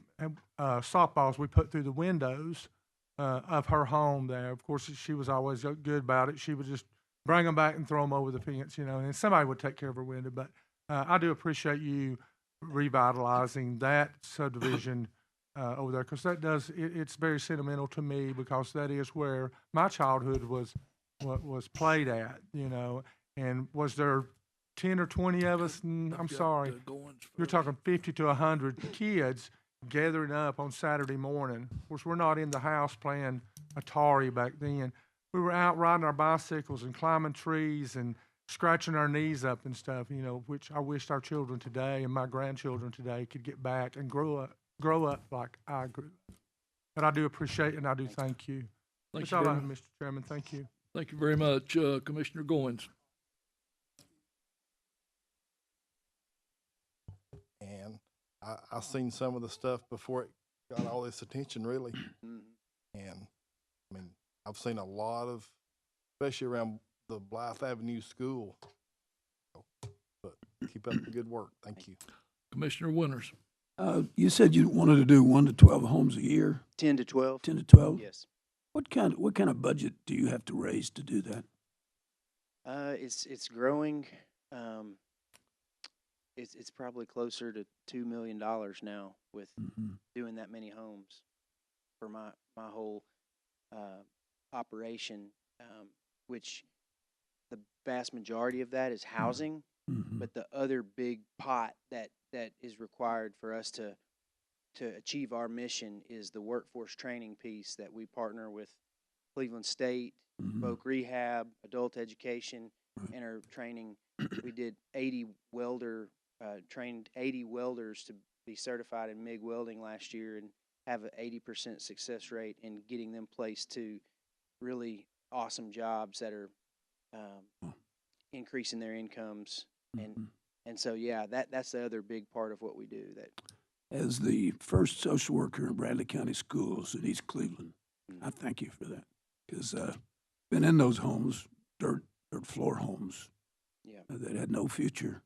softballs we put through the windows of her home there. Of course, she was always good about it. She would just bring them back and throw them over the fence, and somebody would take care of her window. But I do appreciate you revitalizing that subdivision over there, because it's very sentimental to me, because that is where my childhood was played at, and was there 10 or 20 of us? I'm sorry, you're talking 50 to 100 kids gathering up on Saturday morning. Of course, we're not in the house playing Atari back then. We were out riding our bicycles and climbing trees and scratching our knees up and stuff, which I wished our children today and my grandchildren today could get back and grow up like I grew up. But I do appreciate it, and I do thank you. That's all I have, Mr. Chairman. Thank you. Thank you very much, Commissioner Goins. And I seen some of the stuff before it got all this attention, really. And I mean, I've seen a lot of, especially around the Blythe Avenue School. But keep up the good work. Thank you. Commissioner Winters. You said you wanted to do 1 to 12 homes a year? 10 to 12. 10 to 12? Yes. What kind of budget do you have to raise to do that? It's growing. It's probably closer to $2 million now with doing that many homes for my whole operation, which the vast majority of that is housing, but the other big pot that is required for us to achieve our mission is the workforce training piece that we partner with Cleveland State, Folk Rehab, Adult Education, and are training. We did 80 trained 80 welders to be certified in MIG welding last year and have an 80% success rate in getting them placed to really awesome jobs that are increasing their incomes. And so, yeah, that's the other big part of what we do. That as the first social worker in Bradley County Schools in East Cleveland, I thank you for that, because been in those homes, dirt floor homes, that had no future,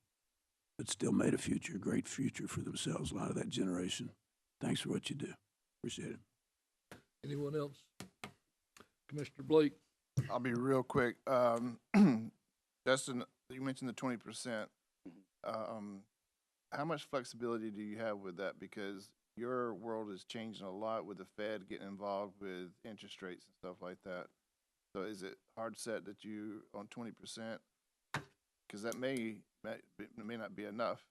but still made a great future for themselves, a lot of that generation. Thanks for what you do. Appreciate it. Anyone else? Commissioner Blake. I'll be real quick. Justin, you mentioned the 20%. How much flexibility do you have with that? Because your world is changing a lot with the Fed getting involved with interest rates and stuff like that. So is it hard set that you on 20%? Because that may not be enough.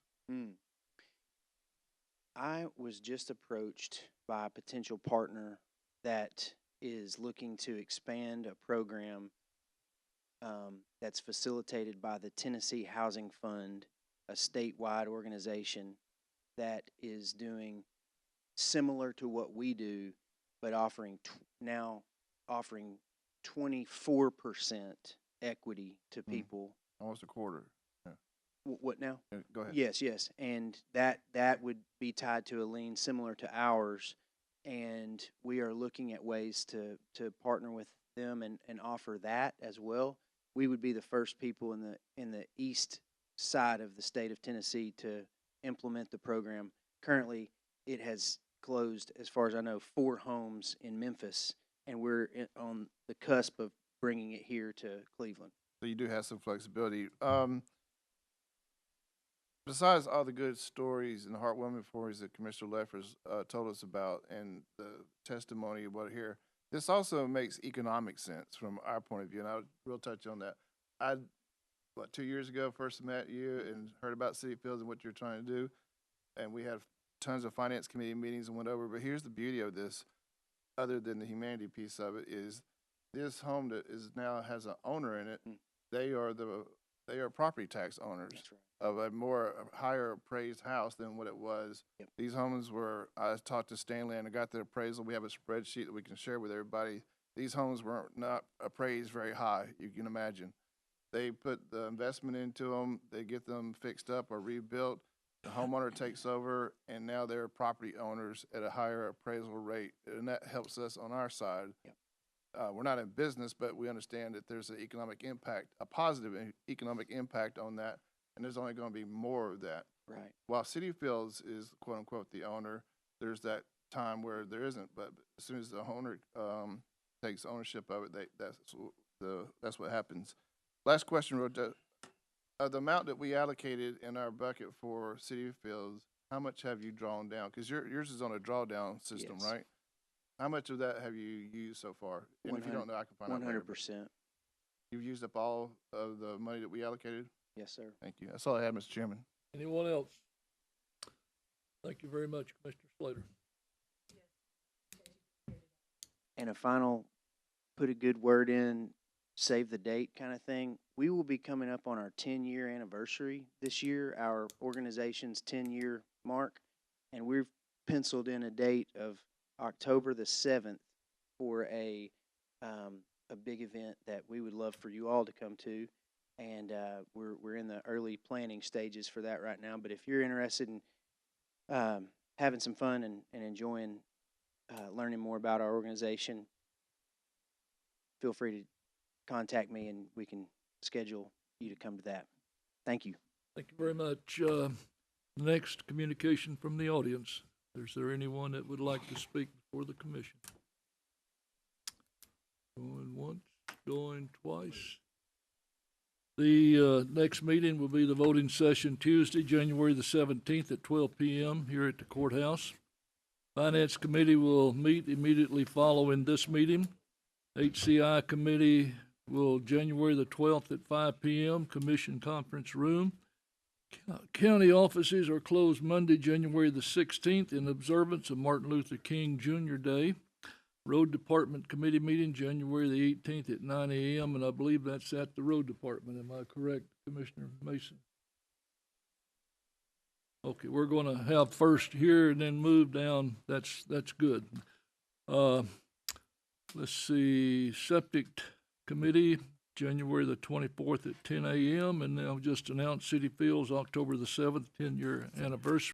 I was just approached by a potential partner that is looking to expand a program that's facilitated by the Tennessee Housing Fund, a statewide organization that is doing similar to what we do, but offering 24% equity to people. Almost a quarter. Yeah. What now? Go ahead. Yes, and that would be tied to a lien similar to ours, and we are looking at ways to partner with them and offer that as well. We would be the first people in the east side of the state of Tennessee to implement the program. Currently, it has closed, as far as I know, 4 homes in Memphis, and we're on the cusp of bringing it here to Cleveland. So you do have some flexibility. Besides all the good stories and heartwarming stories that Commissioner Leffers told us about and the testimony of what here, this also makes economic sense from our point of view, and we'll touch on that. 2 years ago, first met you and heard about City Fields and what you're trying to do, and we had tons of finance committee meetings and went over, but here's the beauty of this. other than the humanity piece of it, is this home that is now has an owner in it. They are property tax owners of a higher appraised house than what it was. These homes were, I talked to Stanley and I got the appraisal. We have a spreadsheet that we can share with everybody. These homes were not appraised very high, you can imagine. They put the investment into them, they get them fixed up or rebuilt. The homeowner takes over, and now they're property owners at a higher appraisal rate, and that helps us on our side. We're not in business, but we understand that there's an economic impact, a positive economic impact on that, and there's only going to be more of that. Right. While City Fields is quote unquote the owner, there's that time where there isn't. But as soon as the owner takes ownership of it, that's what happens. Last question, Roger. The amount that we allocated in our bucket for City Fields, how much have you drawn down? Because yours is on a drawdown system, Yes. right? How much of that have you used so far? And if you don't know, I can find out later. 100%. You've used up all of the money that we allocated? Yes, sir. Thank you. That's all I had, Mr. Chairman. Anyone else? Thank you very much, Commissioner Slater. And a final, put a good word in, save the date kind of thing. We will be coming up on our 10-year anniversary this year, our organization's 10-year mark, and we've penciled in a date of October the 7th for a big event that we would love for you all to come to. And we're in the early planning stages for that right now. But if you're interested in having some fun and enjoying learning more about our organization, feel free to contact me and we can schedule you to come to that. Thank you. Thank you very much. Next, communication from the audience. Is there anyone that would like to speak before the commission? Going once, going twice. The next meeting will be the voting session Tuesday, January the 17th at 12 p.m. here at the courthouse. Finance Committee will meet immediately following this meeting. HCI Committee will January the 12th at 5 p.m., Commission Conference Room. County offices are closed Monday, January the 16th in observance of Martin Luther King Jr. Day. Road Department Committee meeting, January the 18th at 9 a.m., and I believe that's at the Road Department. Am I correct, Commissioner Mason? Okay, we're going to have first here and then move down. That's good. Let's see, Septic Committee, January the 24th at 10 a.m., and now just announced City Fields, October the 7th, 10-year anniversary.